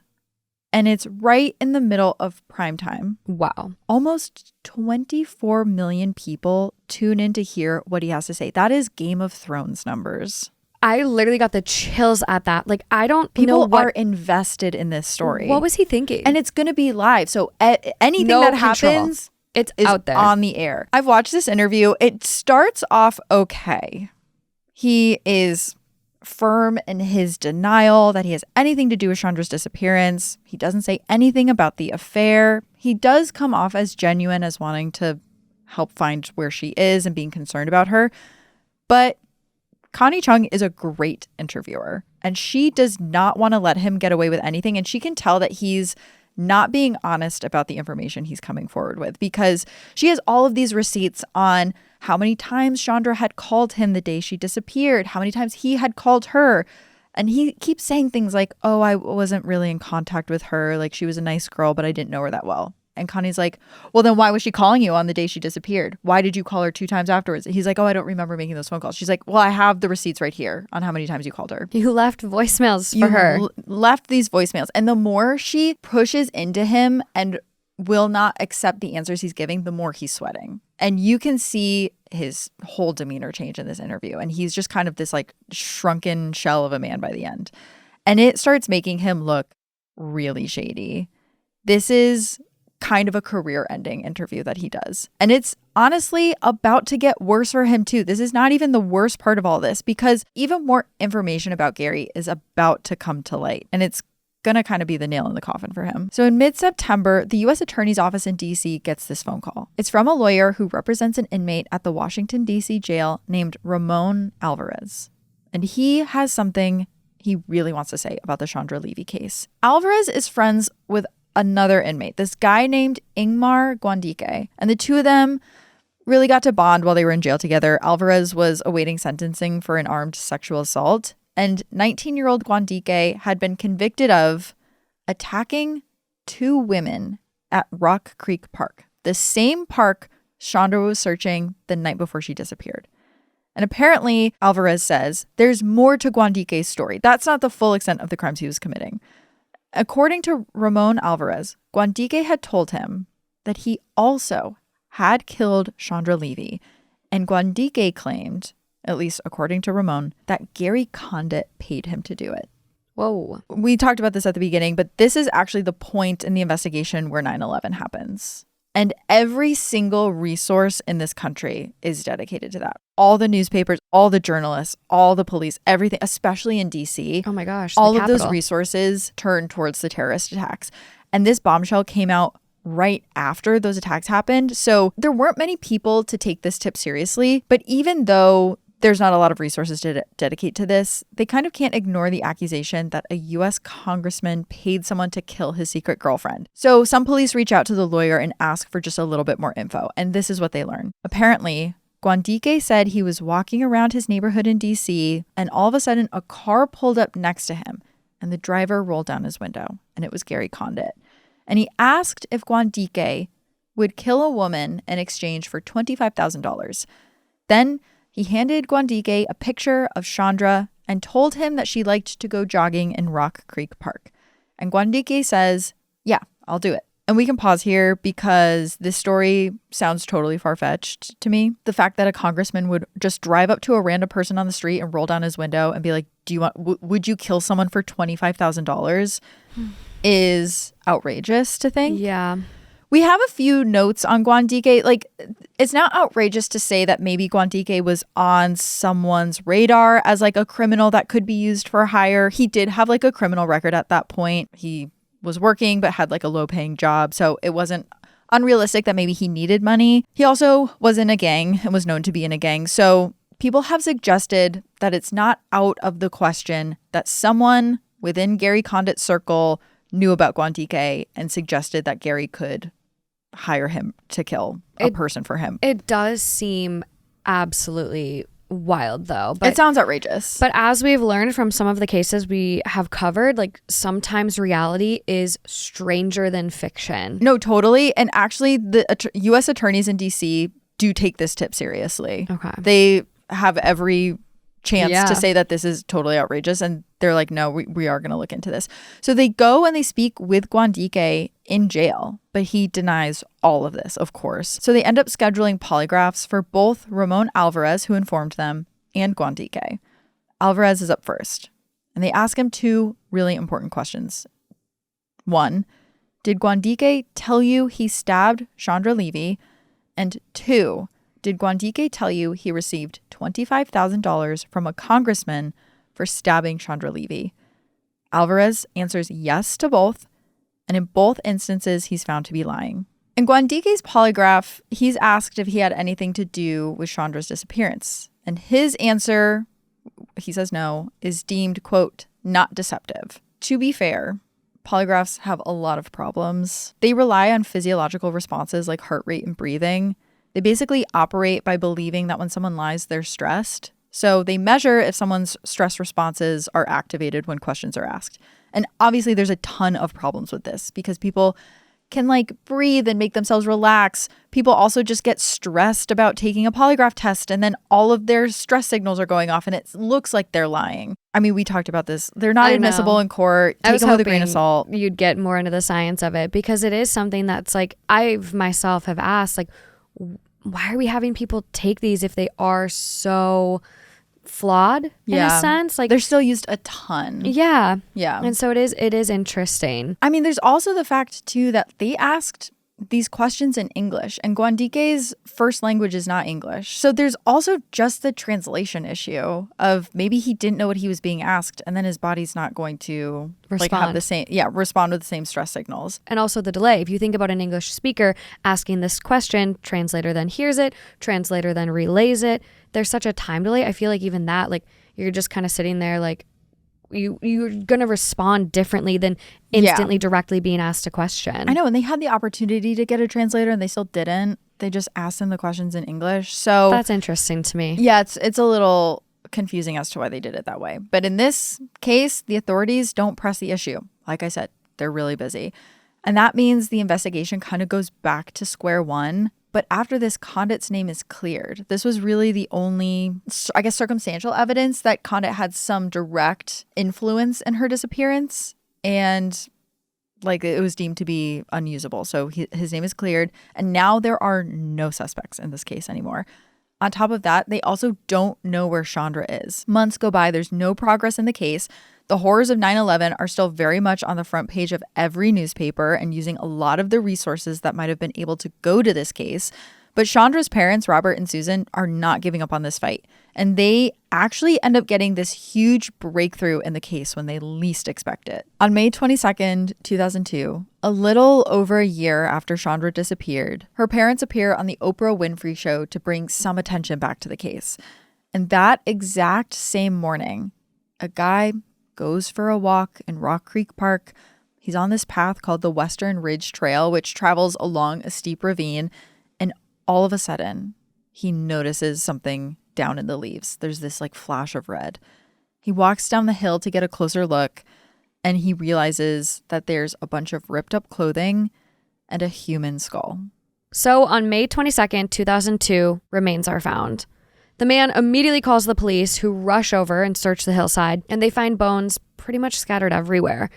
And it's right in the middle of prime time. Wow. Almost 24 million people tune in to hear what he has to say. That is Game of Thrones numbers. I literally got the chills at that. Like, I don't know People what... are invested in this story. What was he thinking? And it's going to be live. So anything No that control. happens It's is out there. on the air. I've watched this interview. It starts off okay. He is firm in his denial that he has anything to do with Chandra's disappearance. He doesn't say anything about the affair. He does come off as genuine, as wanting to help find where she is and being concerned about her. But Connie Chung is a great interviewer, and she does not want to let him get away with anything. And she can tell that he's not being honest about the information he's coming forward with, because she has all of these receipts on how many times Chandra had called him the day she disappeared, how many times he had called her. And he keeps saying things like, oh, I wasn't really in contact with her. Like, she was a nice girl, but I didn't know her that well. And Connie's like, well, then why was she calling you on the day she disappeared? Why did you call her 2 times afterwards? He's like, oh, I don't remember making those phone calls. She's like, well, I have the receipts right here on how many times you called her. You left voicemails for her. Left these voicemails. And the more she pushes into him and will not accept the answers he's giving, the more he's sweating. And you can see his whole demeanor change in this interview. And he's just kind of this like shrunken shell of a man by the end. And it starts making him look really shady. This is kind of a career-ending interview that he does. And it's honestly about to get worse for him too. This is not even the worst part of all this, because even more information about Gary is about to come to light. And it's gonna kind of be the nail in the coffin for him. So in mid-September, the U.S. Attorney's Office in D.C. gets this phone call. It's from a lawyer who represents an inmate at the Washington, D.C. jail named Ramon Alvarez. And he has something he really wants to say about the Chandra Levy case. Alvarez is friends with another inmate, this guy named Ingmar Guandique. And the two of them really got to bond while they were in jail together. Alvarez was awaiting sentencing for an armed sexual assault. And 19-year-old Guandique had been convicted of attacking 2 women at Rock Creek Park, the same park Chandra was searching the night before she disappeared. And apparently, Alvarez says, there's more to Guandique's story. That's not the full extent of the crimes he was committing. According to Ramon Alvarez, Guandique had told him that he also had killed Chandra Levy, and Guandique claimed, at least according to Ramon, that Gary Condit paid him to do it. Whoa. We talked about this at the beginning, but this is actually the point in the investigation where 9/11 happens. And every single resource in this country is dedicated to that. All the newspapers, all the journalists, all the police, everything, especially in DC. Oh my gosh. All of those resources turn towards the terrorist attacks. And this bombshell came out right after those attacks happened. So there weren't many people to take this tip seriously. But even though there's not a lot of resources to dedicate to this, they kind of can't ignore the accusation that a U.S. congressman paid someone to kill his secret girlfriend. So some police reach out to the lawyer and ask for just a little bit more info. And this is what they learn. Apparently, Guandique said he was walking around his neighborhood in D.C. and all of a sudden a car pulled up next to him. and the driver rolled down his window, and it was Gary Condit. And he asked if Gwandike would kill a woman in exchange for $25,000. Then he handed Gwandike a picture of Chandra and told him that she liked to go jogging in Rock Creek Park. And Gwandike says, yeah, I'll do it. And we can pause here because this story sounds totally far-fetched to me. The fact that a congressman would just drive up to a random person on the street and roll down his window and be like, would you kill someone for $25,000 is outrageous to think. Yeah. We have a few notes on Gwandike. Like, it's not outrageous to say that maybe Gwandike was on someone's radar as like a criminal that could be used for hire. He did have like a criminal record at that point. He was working but had like a low-paying job, so it wasn't unrealistic that maybe he needed money. He also was in a gang and was known to be in a gang, so people have suggested that it's not out of the question that someone within Gary Condit's circle knew about Gwandike and suggested that Gary could hire him to kill a person for him. It does seem absolutely wild, though. But it sounds outrageous. But as we've learned from some of the cases we have covered, like sometimes reality is stranger than fiction. No, totally. And actually, the U.S. attorneys in D.C. do take this tip seriously. Okay. They have every chance to say that this is totally outrageous. And they're like, no, we are going to look into this. So they go and they speak with Gwandike in jail, but he denies all of this, of course. So they end up scheduling polygraphs for both Ramon Alvarez, who informed them, and Gwandike. Alvarez is up first, and they ask him two really important questions. One, did Gwandike tell you he stabbed Chandra Levy? And two, did Gwandike tell you he received $25,000 from a congressman for stabbing Chandra Levy? Alvarez answers yes to both, and in both instances, he's found to be lying. In Gwandike's polygraph, he's asked if he had anything to do with Chandra's disappearance, and his answer, he says no, is deemed, quote, not deceptive. To be fair, polygraphs have a lot of problems. They rely on physiological responses like heart rate and breathing. They basically operate by believing that when someone lies, they're stressed. So they measure if someone's stress responses are activated when questions are asked. And obviously there's a ton of problems with this because people can like breathe and make themselves relax. People also just get stressed about taking a polygraph test and then all of their stress signals are going off and it looks like they're lying. I mean, we talked about this. They're not admissible in court. Take them with a grain of salt. You'd get more into the science of it because it is something that's like, I myself have asked, like, why are we having people take these if they are so flawed in a sense? Like, they're still used a ton. Yeah. Yeah. And so it is interesting. I mean, there's also the fact too that they asked these questions in English and Gwandike's first language is not English. So there's also just the translation issue of maybe he didn't know what he was being asked and then his body's not going to respond with the same stress signals. And also the delay. If you think about an English speaker asking this question, translator then hears it, translator then relays it. There's such a time delay. I feel like even that, like, you're just kind of sitting there like you're going to respond differently than instantly directly being asked a question. I know. And they had the opportunity to get a translator and they still didn't. They just asked them the questions in English. So that's interesting to me. Yeah, it's a little confusing as to why they did it that way. But in this case, the authorities don't press the issue. Like I said, they're really busy. And that means the investigation kind of goes back to square one. But after this, Condit's name is cleared. This was really the only, I guess, circumstantial evidence that Condit had some direct influence in her disappearance. And like it was deemed to be unusable. So his name is cleared. And now there are no suspects in this case anymore. On top of that, they also don't know where Chandra is. Months go by. There's no progress in the case. The horrors of 9/11 are still very much on the front page of every newspaper and using a lot of the resources that might have been able to go to this case. But Chandra's parents, Robert and Susan, are not giving up on this fight. And they actually end up getting this huge breakthrough in the case when they least expect it. On May 22nd, 2002, a little over a year after Chandra disappeared, her parents appear on the Oprah Winfrey Show to bring some attention back to the case. And that exact same morning, a guy goes for a walk in Rock Creek Park. He's on this path called the Western Ridge Trail, which travels along a steep ravine. And all of a sudden, he notices something down in the leaves. There's this like flash of red. He walks down the hill to get a closer look. and he realizes that there's a bunch of ripped up clothing and a human skull. So on May 22nd, 2002, remains are found. The man immediately calls the police, who rush over and search the hillside, and they find bones pretty much scattered everywhere.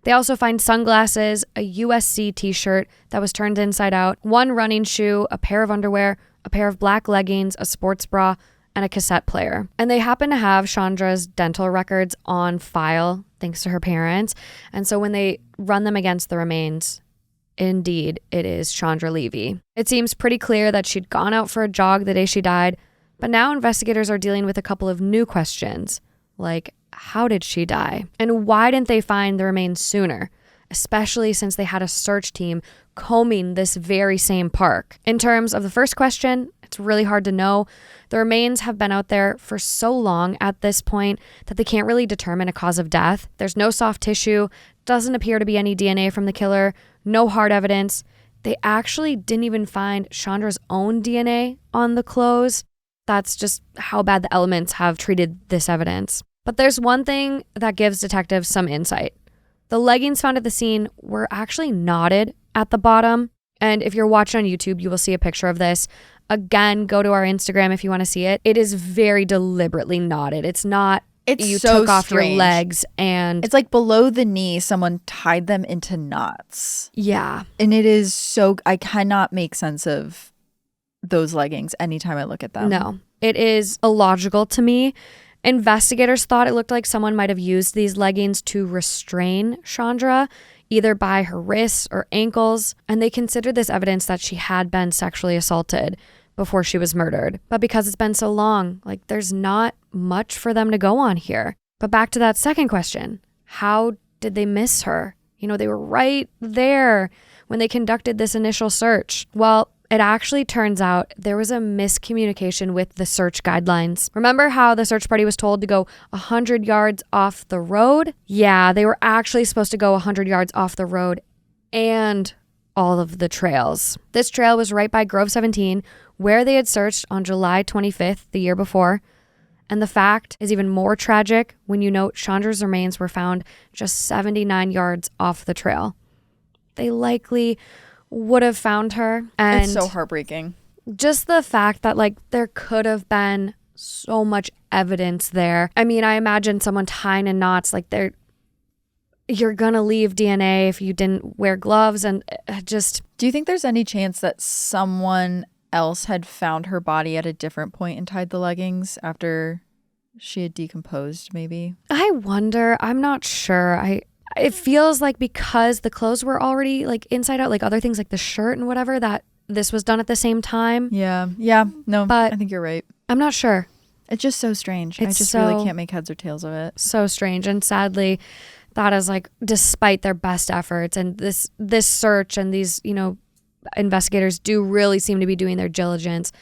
They also find sunglasses, a USC t-shirt that was turned inside out, one running shoe, a pair of underwear, a pair of black leggings, a sports bra, and a cassette player. And they happen to have Chandra's dental records on file, thanks to her parents. And so when they run them against the remains, indeed, it is Chandra Levy. It seems pretty clear that she'd gone out for a jog the day she died, but now investigators are dealing with a couple of new questions, like how did she die? And why didn't they find the remains sooner? Especially since they had a search team combing this very same park. In terms of the first question, it's really hard to know. The remains have been out there for so long at this point that they can't really determine a cause of death. There's no soft tissue, doesn't appear to be any DNA from the killer, no hard evidence. They actually didn't even find Chandra's own DNA on the clothes. That's just how bad the elements have treated this evidence. But there's one thing that gives detectives some insight. The leggings found at the scene were actually knotted at the bottom. And if you're watching on YouTube, you will see a picture of this. Again, go to our Instagram if you want to see it. It is very deliberately knotted. It's not you so took off strange. your legs and... It's like below the knee, someone tied them into knots. Yeah. And it is so... I cannot make sense of those leggings anytime I look at them. No, it is illogical to me. Investigators thought it looked like someone might have used these leggings to restrain Chandra, either by her wrists or ankles, and they considered this evidence that she had been sexually assaulted before she was murdered. But because it's been so long, there's not much for them to go on here. But back to that second question, how did they miss her? They were right there when they conducted this initial search. Well, it actually turns out there was a miscommunication with the search guidelines. Remember how the search party was told to go 100 yards off the road? Yeah, they were actually supposed to go 100 yards off the road and all of the trails. This trail was right by Grove 17, where they had searched on July 25th, the year before. And the fact is even more tragic when you note Chandra's remains were found just 79 yards off the trail. They likely would have found her. And it's so heartbreaking. Just the fact that there could have been so much evidence there. I mean, I imagine someone tying in knots, you're gonna leave DNA if you didn't wear gloves, and just... Do you think there's any chance that someone else had found her body at a different point and tied the leggings after she had decomposed, maybe? I wonder. I'm not sure. It feels like because the clothes were already inside out, other things like the shirt and whatever, that this was done at the same time. Yeah. No, but I think you're right. I'm not sure. It's just so strange. I just really can't make heads or tails of it. So strange. And sadly, that is despite their best efforts and this search and these, investigators do really seem to be doing their diligence,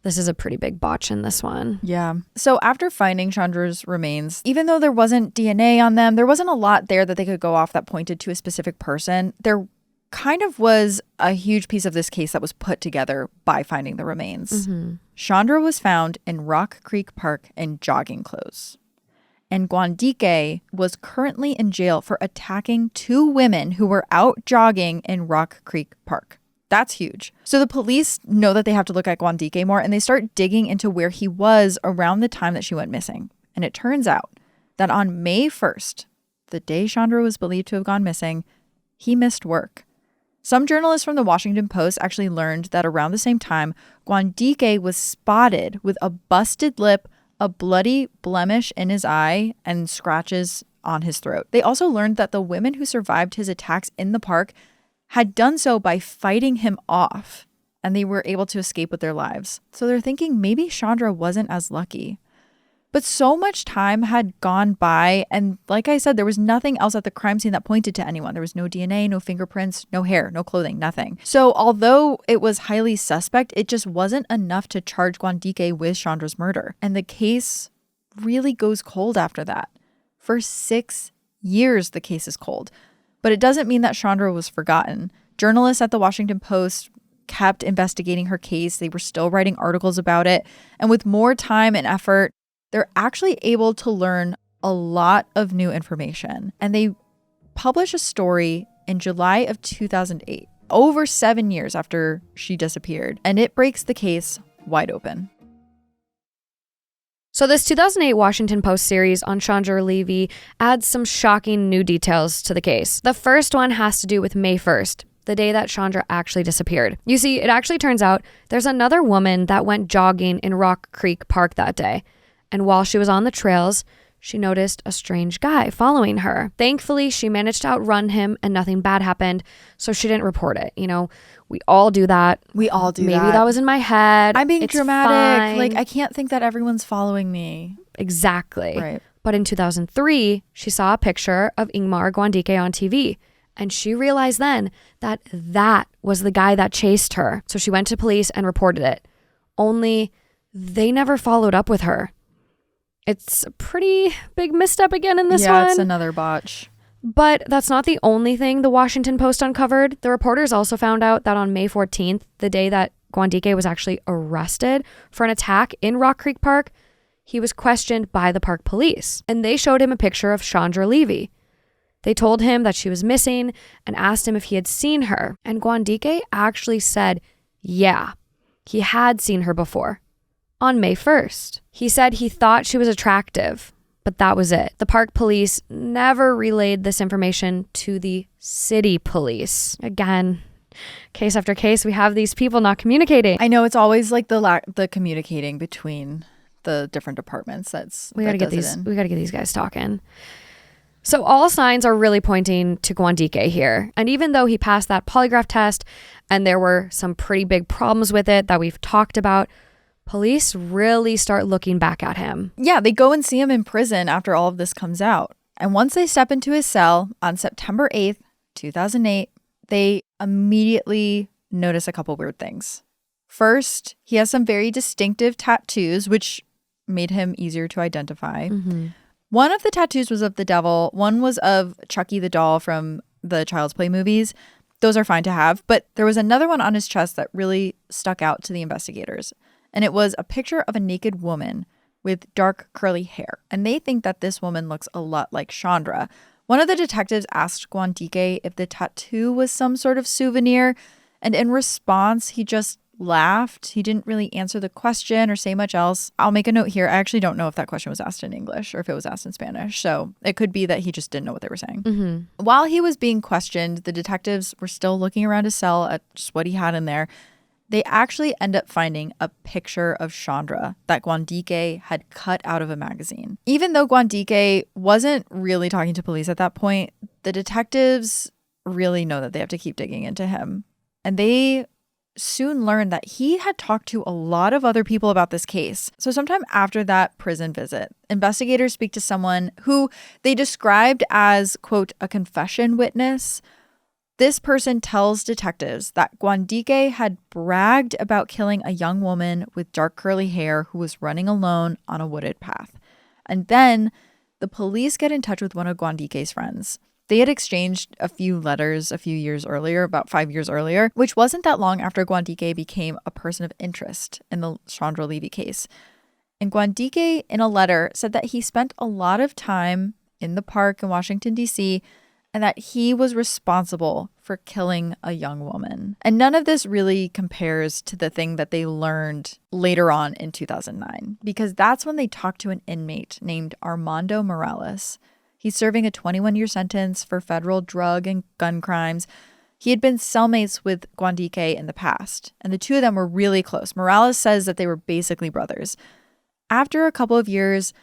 this is a pretty big botch in this one. Yeah. So after finding Chandra's remains, even though there wasn't DNA on them, there wasn't a lot there that they could go off that pointed to a specific person. There kind of was a huge piece of this case that was put together by finding the remains. Mm-hmm. Chandra was found in Rock Creek Park in jogging clothes. And Gwandike was currently in jail for attacking 2 women who were out jogging in Rock Creek Park. That's huge. So the police know that they have to look at Gwandike more, and they start digging into where he was around the time that she went missing. And it turns out that on May 1st, the day Chandra was believed to have gone missing, he missed work. Some journalists from the Washington Post actually learned that around the same time, Gwandike was spotted with a busted lip, a bloody blemish in his eye, and scratches on his throat. They also learned that the women who survived his attacks in the park had done so by fighting him off, and they were able to escape with their lives. So they're thinking maybe Chandra wasn't as lucky. But so much time had gone by, and like I said, there was nothing else at the crime scene that pointed to anyone. There was no DNA, no fingerprints, no hair, no clothing, nothing. So although it was highly suspect, it just wasn't enough to charge Gwandike with Chandra's murder. And the case really goes cold after that. For 6 years, the case is cold. But it doesn't mean that Chandra was forgotten. Journalists at the Washington Post kept investigating her case. They were still writing articles about it. And with more time and effort, they're actually able to learn a lot of new information. And they publish a story in July of 2008, over 7 years after she disappeared, and it breaks the case wide open. So this 2008 Washington Post series on Chandra Levy adds some shocking new details to the case. The first one has to do with May 1st, the day that Chandra actually disappeared. You see, it actually turns out there's another woman that went jogging in Rock Creek Park that day. And while she was on the trails, she noticed a strange guy following her. Thankfully, she managed to outrun him and nothing bad happened, so she didn't report it. You know, we all do that. We all do Maybe that. that was in my head. I'm being It's dramatic. fine. Like, I can't think that everyone's following me. Exactly. Right. But in 2003, she saw a picture of Ingmar Guandike on TV. And she realized then that that was the guy that chased her. So she went to police and reported it. Only they never followed up with her. It's a pretty big misstep again in this one. Yeah, it's another botch. But that's not the only thing the Washington Post uncovered. The reporters also found out that on May 14th, the day that Guandike was actually arrested for an attack in Rock Creek Park, he was questioned by the park police. And they showed him a picture of Chandra Levy. They told him that she was missing and asked him if he had seen her. And Guandike actually said, yeah, he had seen her before. On May 1st. He said he thought she was attractive, but that was it. The park police never relayed this information to the city police. Again, case after case, we have these people not communicating. I know it's always like the communicating between the different departments. We gotta get these guys talking. So all signs are really pointing to Guandike here. And even though he passed that polygraph test and there were some pretty big problems with it that we've talked about, police really start looking back at him. Yeah, they go and see him in prison after all of this comes out. And once they step into his cell on September 8th, 2008, they immediately notice a couple weird things. First, he has some very distinctive tattoos, which made him easier to identify. Mm-hmm. One of the tattoos was of the devil. One was of Chucky the doll from the Child's Play movies. Those are fine to have. But there was another one on his chest that really stuck out to the investigators. And it was a picture of a naked woman with dark curly hair. And they think that this woman looks a lot like Chandra. One of the detectives asked Guandike if the tattoo was some sort of souvenir. And in response, he just laughed. He didn't really answer the question or say much else. I'll make a note here. I actually don't know if that question was asked in English or if it was asked in Spanish. So it could be that he just didn't know what they were saying. Mm-hmm. While he was being questioned, the detectives were still looking around his cell at just what he had in there. They actually end up finding a picture of Chandra that Guandike had cut out of a magazine. Even though Guandike wasn't really talking to police at that point, the detectives really know that they have to keep digging into him. And they soon learned that he had talked to a lot of other people about this case. So sometime after that prison visit, investigators speak to someone who they described as, quote, a confession witness. This person tells detectives that Guandike had bragged about killing a young woman with dark curly hair who was running alone on a wooded path. And then the police get in touch with one of Guandike's friends. They had exchanged a few letters a few years earlier, about 5 years earlier, which wasn't that long after Guandike became a person of interest in the Chandra Levy case. And Guandike, in a letter, said that he spent a lot of time in the park in Washington, D.C., and that he was responsible for killing a young woman. And none of this really compares to the thing that they learned later on in 2009, because that's when they talked to an inmate named Armando Morales. He's serving a 21-year sentence for federal drug and gun crimes. He had been cellmates with Guandike in the past, and the two of them were really close. Morales says that they were basically brothers. After a couple of years,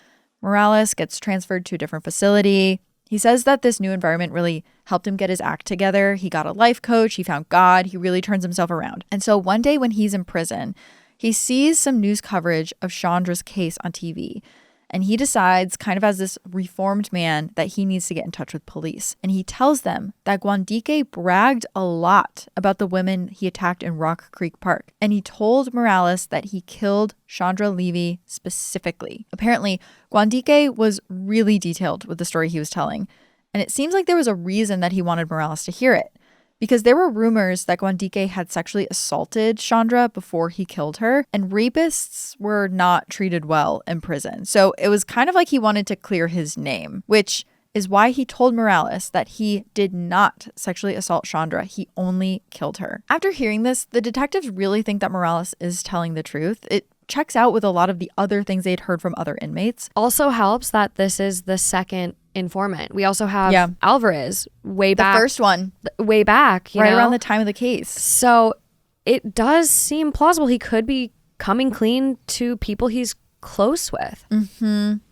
Morales gets transferred to a different facility. He says that this new environment really helped him get his act together. He got a life coach. He found God. He really turns himself around. And so one day when he's in prison, he sees some news coverage of Chandra's case on TV. And he decides, kind of as this reformed man, that he needs to get in touch with police. And he tells them that Guandike bragged a lot about the women he attacked in Rock Creek Park. And he told Morales that he killed Chandra Levy specifically. Apparently, Guandike was really detailed with the story he was telling. And it seems like there was a reason that he wanted Morales to hear it. Because there were rumors that Guandike had sexually assaulted Chandra before he killed her, and rapists were not treated well in prison. So it was kind of like he wanted to clear his name, which is why he told Morales that he did not sexually assault Chandra. He only killed her. After hearing this, the detectives really think that Morales is telling the truth. It checks out with a lot of the other things they'd heard from other inmates. Also helps that this is the second informant. We also have Alvarez way back. The first one. Way back. Right around the time of the case. So it does seem plausible he could be coming clean to people he's close with.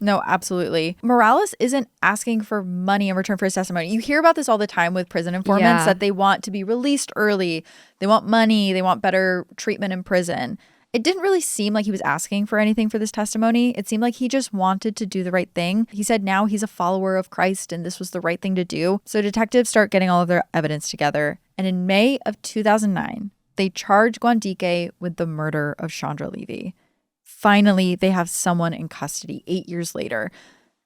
No, absolutely. Morales isn't asking for money in return for his testimony. You hear about this all the time with prison informants that they want to be released early. They want money. They want better treatment in prison. It didn't really seem like he was asking for anything for this testimony. It seemed like he just wanted to do the right thing. He said now he's a follower of Christ and this was the right thing to do. So detectives start getting all of their evidence together. And in May of 2009, they charge Guandique with the murder of Chandra Levy. Finally, they have someone in custody 8 years later.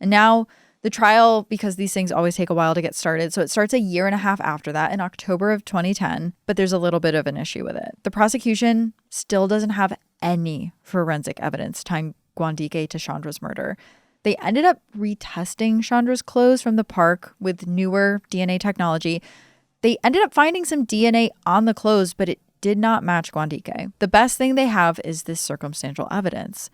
And now the trial, because these things always take a while to get started, so it starts a year and a half after that in October of 2010, but there's a little bit of an issue with it. The prosecution still doesn't have any forensic evidence tying Guandique to Chandra's murder. They ended up retesting Chandra's clothes from the park with newer DNA technology. They ended up finding some DNA on the clothes, but it did not match Guandique. The best thing they have is this circumstantial evidence.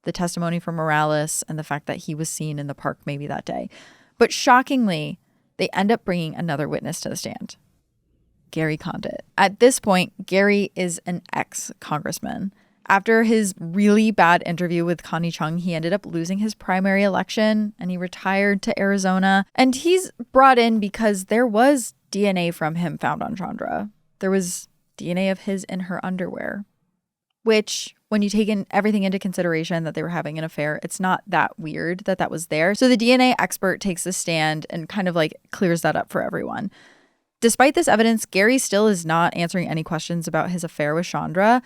The testimony from Morales and the fact that he was seen in the park maybe that day. But shockingly, they end up bringing another witness to the stand, Gary Condit. At this point, Gary is an ex-congressman. After his really bad interview with Connie Chung, he ended up losing his primary election and he retired to Arizona. And he's brought in because there was DNA from him found on Chandra. There was DNA of his in her underwear, which when you take in everything into consideration that they were having an affair, it's not that weird that that was there. So the DNA expert takes the stand and kind of like clears that up for everyone. Despite this evidence, Gary still is not answering any questions about his affair with Chandra,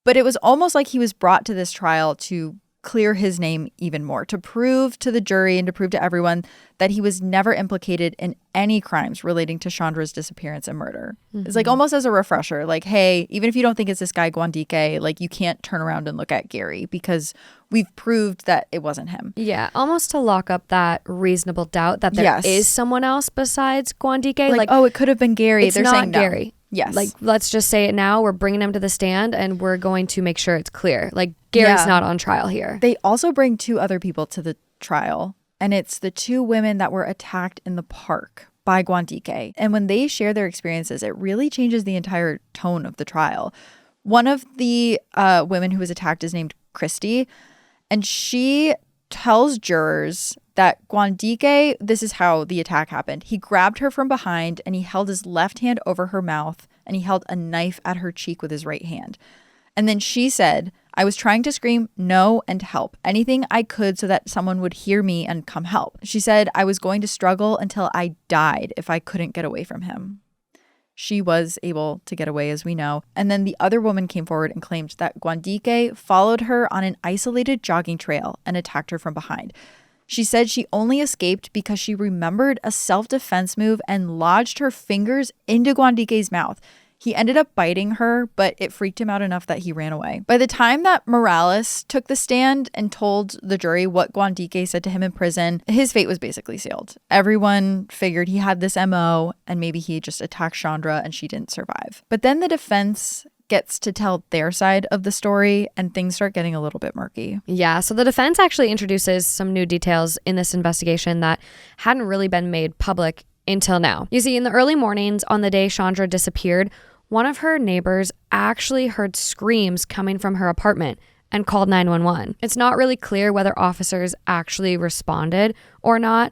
but it was almost like he was brought to this trial to clear his name even more, to prove to the jury and to prove to everyone that he was never implicated in any crimes relating to Chandra's disappearance and murder. It's like almost as a refresher, like, hey, even if you don't think it's this guy Guandique, like you can't turn around and look at Gary because we've proved that it wasn't him. Yeah, almost to lock up that reasonable doubt that there is someone else besides Guandique. Like, oh, it could have been Gary. It's They're not saying no. Gary. Yes. Like, let's just say it now. We're bringing him to the stand and we're going to make sure it's clear. Like, Gary's not on trial here. They also bring two other people to the trial, and it's the two women that were attacked in the park by Guandique. And when they share their experiences, it really changes the entire tone of the trial. One of the women who was attacked is named Christy, and she tells jurors that Guandique, this is how the attack happened. He grabbed her from behind and he held his left hand over her mouth and he held a knife at her cheek with his right hand. And then she said, I was trying to scream no and help, anything I could so that someone would hear me and come help. She said, I was going to struggle until I died if I couldn't get away from him. She was able to get away, as we know. And then the other woman came forward and claimed that Guandique followed her on an isolated jogging trail and attacked her from behind. She said she only escaped because she remembered a self-defense move and lodged her fingers into Guandique's mouth. He ended up biting her, but it freaked him out enough that he ran away. By the time that Morales took the stand and told the jury what Guandique said to him in prison, his fate was basically sealed. Everyone figured he had this MO and maybe he just attacked Chandra and she didn't survive. But then the defense gets to tell their side of the story and things start getting a little bit murky. Yeah, so the defense actually introduces some new details in this investigation that hadn't really been made public until now. You see, in the early mornings on the day Chandra disappeared, one of her neighbors actually heard screams coming from her apartment and called 911. It's not really clear whether officers actually responded or not,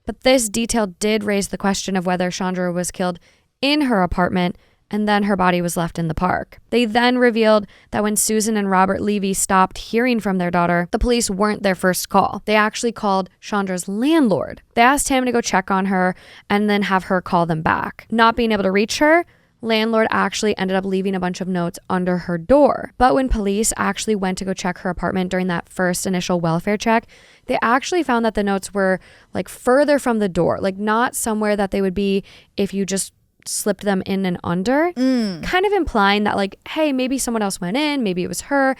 but this detail did raise the question of whether Chandra was killed in her apartment and then her body was left in the park. They then revealed that when Susan and Robert Levy stopped hearing from their daughter, the police weren't their first call. They actually called Chandra's landlord. They asked him to go check on her and then have her call them back. Not being able to reach her, landlord actually ended up leaving a bunch of notes under her door. But when police actually went to go check her apartment during that first initial welfare check, they actually found that the notes were like further from the door, like not somewhere that they would be if you just slipped them in and under, kind of implying that like, hey, maybe someone else went in, maybe it was her.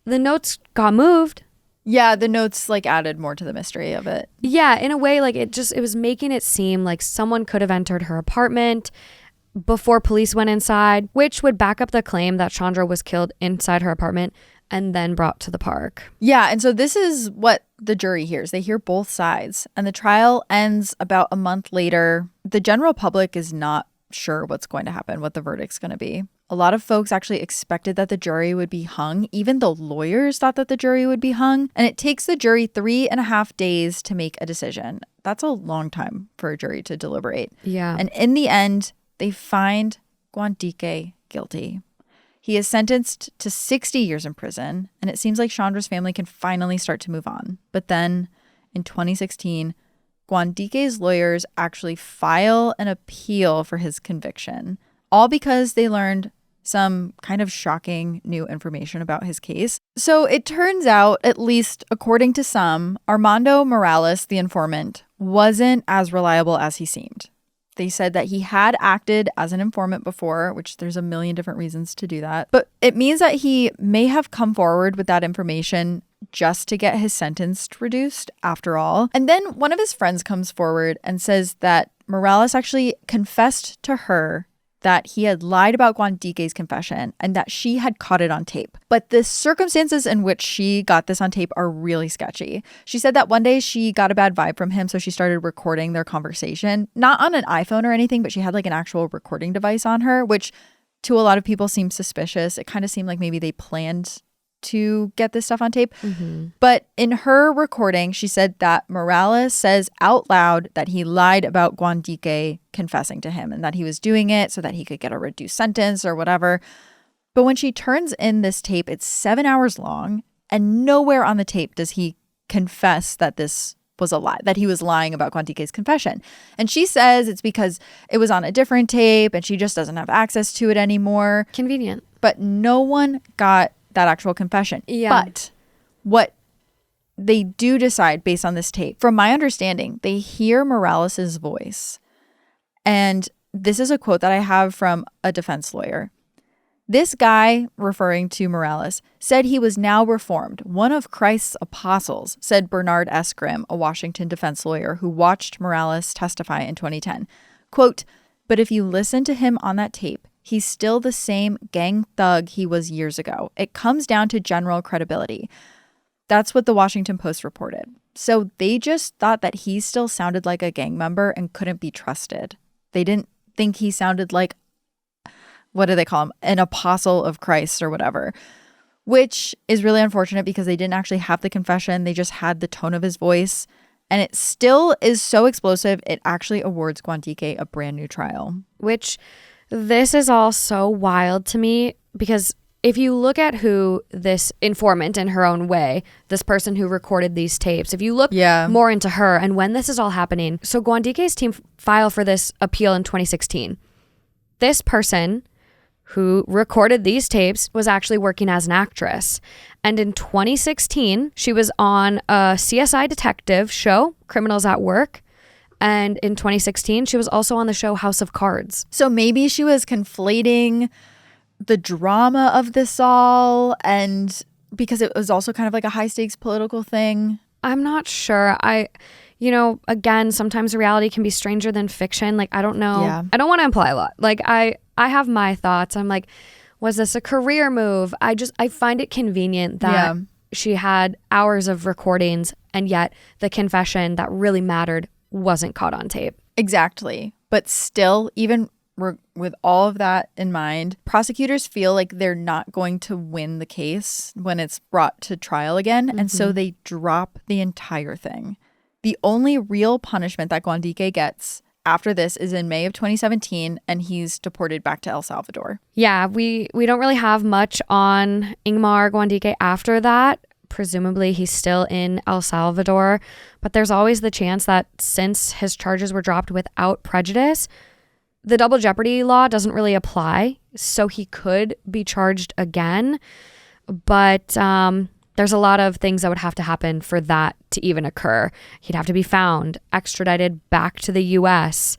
The notes got moved, Yeah, the notes like added more to the mystery of it. Yeah, in a way, like it was making it seem like someone could have entered her apartment before police went inside, which would back up the claim that Chandra was killed inside her apartment and then brought to the park. Yeah, and so this is what the jury hears. They hear both sides, and the trial ends about a month later. The general public is not sure what's going to happen, what the verdict's going to be. A lot of folks actually expected that the jury would be hung. Even the lawyers thought that the jury would be hung. And it takes the jury 3.5 days to make a decision. That's a long time for a jury to deliberate. Yeah. And in the end, they find Gwandike guilty. He is sentenced to 60 years in prison, and it seems like Chandra's family can finally start to move on. But then, in 2016, Gwandike's lawyers actually file an appeal for his conviction, all because they learned some kind of shocking new information about his case. So it turns out, at least according to some, Armando Morales, the informant, wasn't as reliable as he seemed. They said that he had acted as an informant before, which there's a million different reasons to do that. But it means that he may have come forward with that information just to get his sentence reduced after all. And then one of his friends comes forward and says that Morales actually confessed to her that he had lied about Gwandike's confession and that she had caught it on tape. But the circumstances in which she got this on tape are really sketchy. She said that one day she got a bad vibe from him, so she started recording their conversation, not on an iPhone or anything, but she had like an actual recording device on her, which to a lot of people seemed suspicious. It kind of seemed like maybe they planned to get this stuff on tape. Mm-hmm. But in her recording, she said that Morales says out loud that he lied about Gwandike confessing to him and that he was doing it so that he could get a reduced sentence or whatever. But when she turns in this tape, it's 7 hours long, and nowhere on the tape does he confess that this was a lie, that he was lying about Gwandike's confession. And she says it's because it was on a different tape and she just doesn't have access to it anymore. Convenient. But no one got that actual confession. Yeah. But what they do decide based on this tape, from my understanding, they hear Morales's voice. And this is a quote that I have from a defense lawyer. This guy, referring to Morales, said he was now reformed, one of Christ's apostles, said Bernard S. Grimm, a Washington defense lawyer who watched Morales testify in 2010. Quote, but if you listen to him on that tape, he's still the same gang thug he was years ago. It comes down to general credibility. That's what the Washington Post reported. So they just thought that he still sounded like a gang member and couldn't be trusted. They didn't think he sounded like, what do they call him? An apostle of Christ or whatever, which is really unfortunate because they didn't actually have the confession. They just had the tone of his voice. And it still is so explosive, it actually awards Gwandike a brand new trial. Which... this is all so wild to me because if you look at who this informant in her own way, this person who recorded these tapes, if you look more into her and when this is all happening, so Gwandike's team filed for this appeal in 2016. This person who recorded these tapes was actually working as an actress. And in 2016, she was on a CSI detective show, Criminals at Work. And in 2016, she was also on the show House of Cards. So maybe she was conflating the drama of this all, and because it was also kind of like a high stakes political thing. I'm not sure. Again, sometimes reality can be stranger than fiction. Like, I don't know. Yeah. I don't want to imply a lot. Like, I have my thoughts. I'm like, was this a career move? I find it convenient that she had hours of recordings and yet the confession that really mattered wasn't caught on tape. Exactly. But still, even with all of that in mind, prosecutors feel like they're not going to win the case when it's brought to trial again. Mm-hmm. And so they drop the entire thing. The only real punishment that Gwandike gets after this is in May of 2017, and he's deported back to El Salvador. Yeah, we don't really have much on Ingmar Gwandike after that. Presumably he's still in El Salvador, but there's always the chance that since his charges were dropped without prejudice, the double jeopardy law doesn't really apply, so he could be charged again. But there's a lot of things that would have to happen for that to even occur. He'd have to be found, extradited back to the U.S.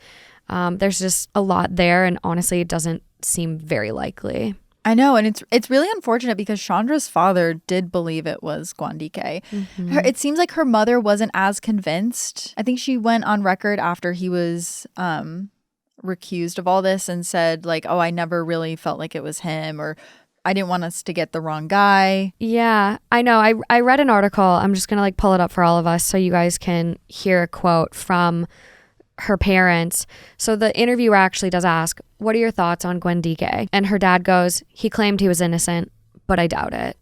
There's just a lot there, and honestly, it doesn't seem very likely. I know, and it's really unfortunate because Chandra's father did believe it was Gwandike. It seems like her mother wasn't as convinced. I think she went on record after he was recused of all this and said like, oh, I never really felt like it was him, or I didn't want us to get the wrong guy. Yeah, I know. I read an article. I'm just going to like pull it up for all of us so you guys can hear a quote from her parents. So the interviewer actually does ask, what are your thoughts on Gwandike? And her dad goes, he claimed he was innocent, but I doubt it.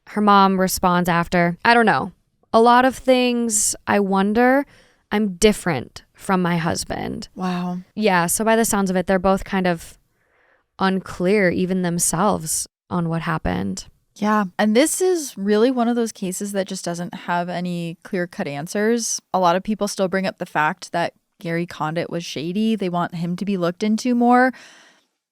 Her mom responds after, I don't know. A lot of things I wonder. I'm different from my husband. Wow. Yeah, so by the sounds of it, they're both kind of unclear, even themselves, on what happened. Yeah. And this is really one of those cases that just doesn't have any clear-cut answers. A lot of people still bring up the fact that Gary Condit was shady. They want him to be looked into more.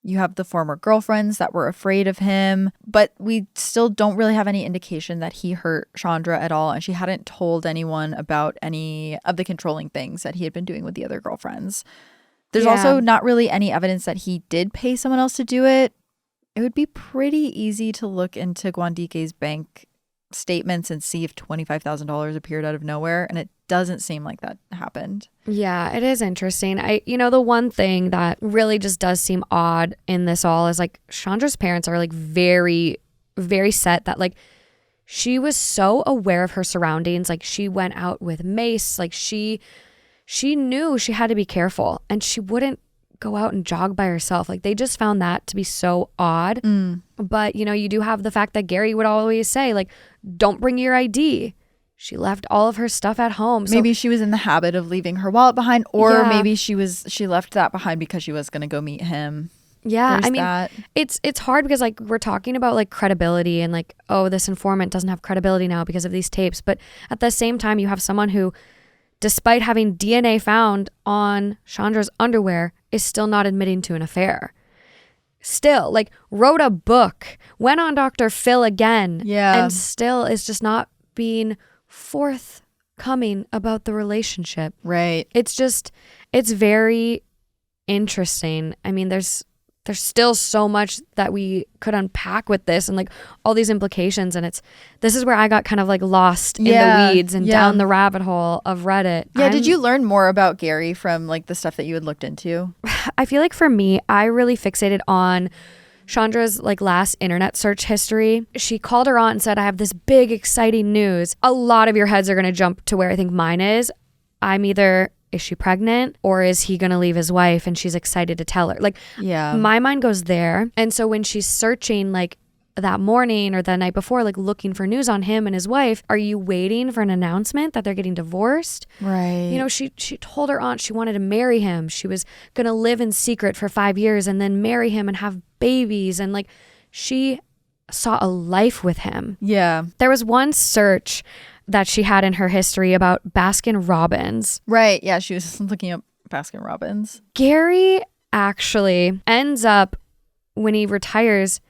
You have the former girlfriends that were afraid of him, but we still don't really have any indication that he hurt Chandra at all. And she hadn't told anyone about any of the controlling things that he had been doing with the other girlfriends. There's also not really any evidence that he did pay someone else to do it. It would be pretty easy to look into Gwandike's bank statements and see if $25,000 appeared out of nowhere, and it doesn't seem like that happened. Yeah, it is interesting. The one thing that really just does seem odd in this all is like Chandra's parents are like very, very set that like she was so aware of her surroundings. Like she went out with Mace, like she knew she had to be careful, and she wouldn't go out and jog by herself. Like they just found that to be so odd. But you do have the fact that Gary would always say like, don't bring your ID. She left all of her stuff at home. So maybe she was in the habit of leaving her wallet behind, or maybe she left that behind because she was going to go meet him. Yeah, There's that. It's hard because like we're talking about like credibility and like, oh, this informant doesn't have credibility now because of these tapes. But at the same time, you have someone who, despite having DNA found on Chandra's underwear, is still not admitting to an affair. Still, like, wrote a book, went on Dr. Phil again, and still is just not being forthcoming about the relationship. Right. It's very interesting. I mean, there's still so much that we could unpack with this and like all these implications. And this is where I got kind of like lost in the weeds and down the rabbit hole of Reddit. Yeah. Did you learn more about Gary from like the stuff that you had looked into? I feel like for me, I really fixated on Chandra's like last internet search history. She called her aunt and said, I have this big, exciting news. A lot of your heads are going to jump to where I think mine is. I'm either, is she pregnant, or is he going to leave his wife and she's excited to tell her? Like, my mind goes there. And so when she's searching like that morning or the night before, like looking for news on him and his wife, are you waiting for an announcement that they're getting divorced? Right. She told her aunt she wanted to marry him. She was going to live in secret for 5 years and then marry him and have babies. And like she saw a life with him. Yeah. There was one search that she had in her history about Baskin Robbins. Right. Yeah. She was looking up Baskin Robbins. Gary actually ends up, when he retires,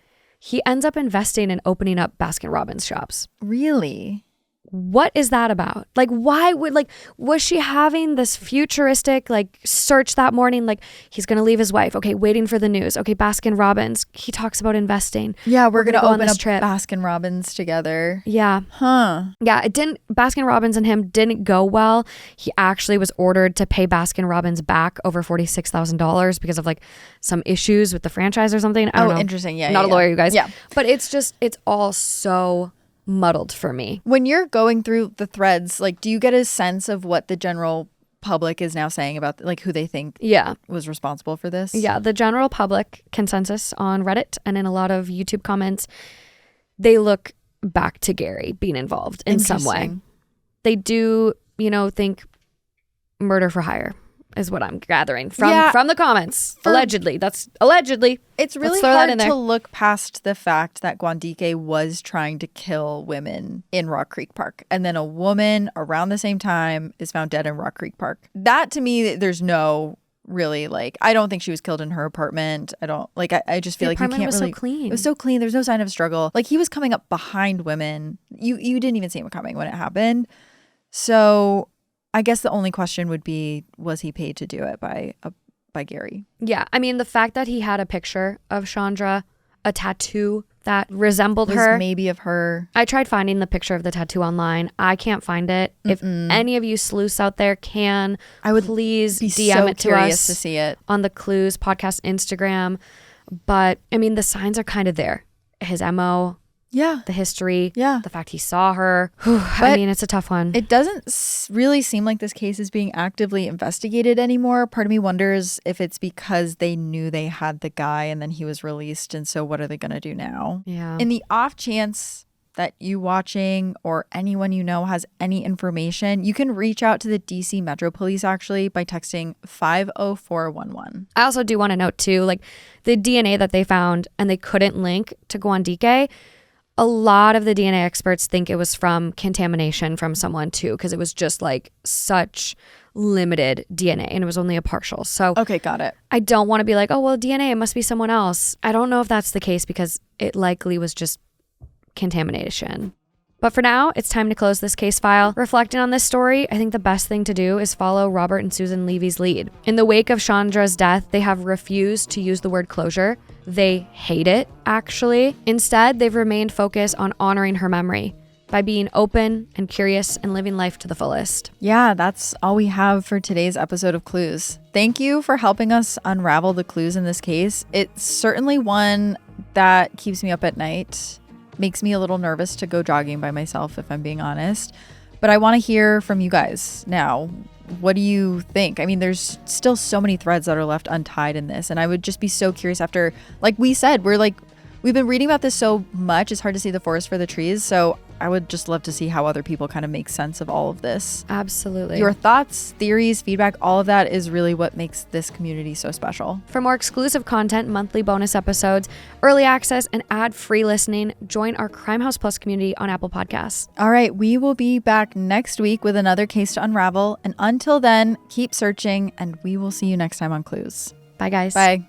he ends up investing and opening up Baskin Robbins shops. Really? What is that about? Like, why would, like, was she having this futuristic, like, search that morning? Like, he's going to leave his wife. Okay, waiting for the news. Okay, Baskin Robbins. He talks about investing. Yeah, we're going to open up trip. Baskin Robbins together. Yeah. Huh. Yeah, Baskin Robbins and him didn't go well. He actually was ordered to pay Baskin Robbins back over $46,000 because of, like, some issues with the franchise or something. I don't know. Interesting. Yeah. Not a lawyer, you guys. Yeah. But it's all so muddled for me. When you're going through the threads, like, do you get a sense of what the general public is now saying about, like, who they think was responsible for this? Yeah, the general public consensus on Reddit and in a lot of YouTube comments, they look back to Gary being involved in some way. They do, think murder for hire is what I'm gathering from the comments. Allegedly. That's allegedly. It's really hard to look past the fact that Gwandike was trying to kill women in Rock Creek Park. And then a woman around the same time is found dead in Rock Creek Park. That, to me, there's no really, like, I don't think she was killed in her apartment. I don't, like, I just feel like you can't really. The apartment was so clean. It was so clean. There's no sign of struggle. Like, he was coming up behind women. You didn't even see him coming when it happened. So I guess the only question would be, was he paid to do it by Gary? Yeah. I mean, the fact that he had a picture of Chandra a tattoo that resembled Was her. maybe of her. I tried finding the picture of the tattoo online. I can't find it. If any of you sleuths out there can, I would please be DM so it to curious us to see it. on the Clues podcast Instagram. But I mean, the signs are kind of there. His MO, Yeah. the history, Yeah. the fact he saw her. I But mean, it's a tough one. It doesn't really seem like this case is being actively investigated anymore. Part of me wonders if it's because they knew they had the guy and then he was released. And so what are they going to do now? Yeah. In the off chance that you watching or anyone you know has any information, you can reach out to the DC Metro Police actually by texting 50411. I also do want to note too, like the DNA that they found and they couldn't link to Gwandike. A lot of the DNA experts think it was from contamination from someone too, because it was just like such limited DNA and it was only a partial. So Okay, got it. I don't want to be like, oh, well, DNA, it must be someone else. I don't know if that's the case because it likely was just contamination. But for now, it's time to close this case file. Reflecting on this story, I think the best thing to do is follow Robert and Susan Levy's lead. In the wake of Chandra's death, they have refused to use the word closure. They hate it, actually. Instead, they've remained focused on honoring her memory by being open and curious and living life to the fullest. Yeah, that's all we have for today's episode of Clues. Thank you for helping us unravel the clues in this case. It's certainly one that keeps me up at night. Makes me a little nervous to go jogging by myself, if I'm being honest. But I want to hear from you guys now. What do you think? I mean, there's still so many threads that are left untied in this. And I would just be so curious after, like we said, we've been reading about this so much. It's hard to see the forest for the trees. So I would just love to see how other people kind of make sense of all of this. Absolutely. Your thoughts, theories, feedback, all of that is really what makes this community so special. For more exclusive content, monthly bonus episodes, early access, and ad-free listening, join our Crime House Plus community on Apple Podcasts. All right, we will be back next week with another case to unravel. And until then, keep searching, and we will see you next time on Clues. Bye, guys. Bye.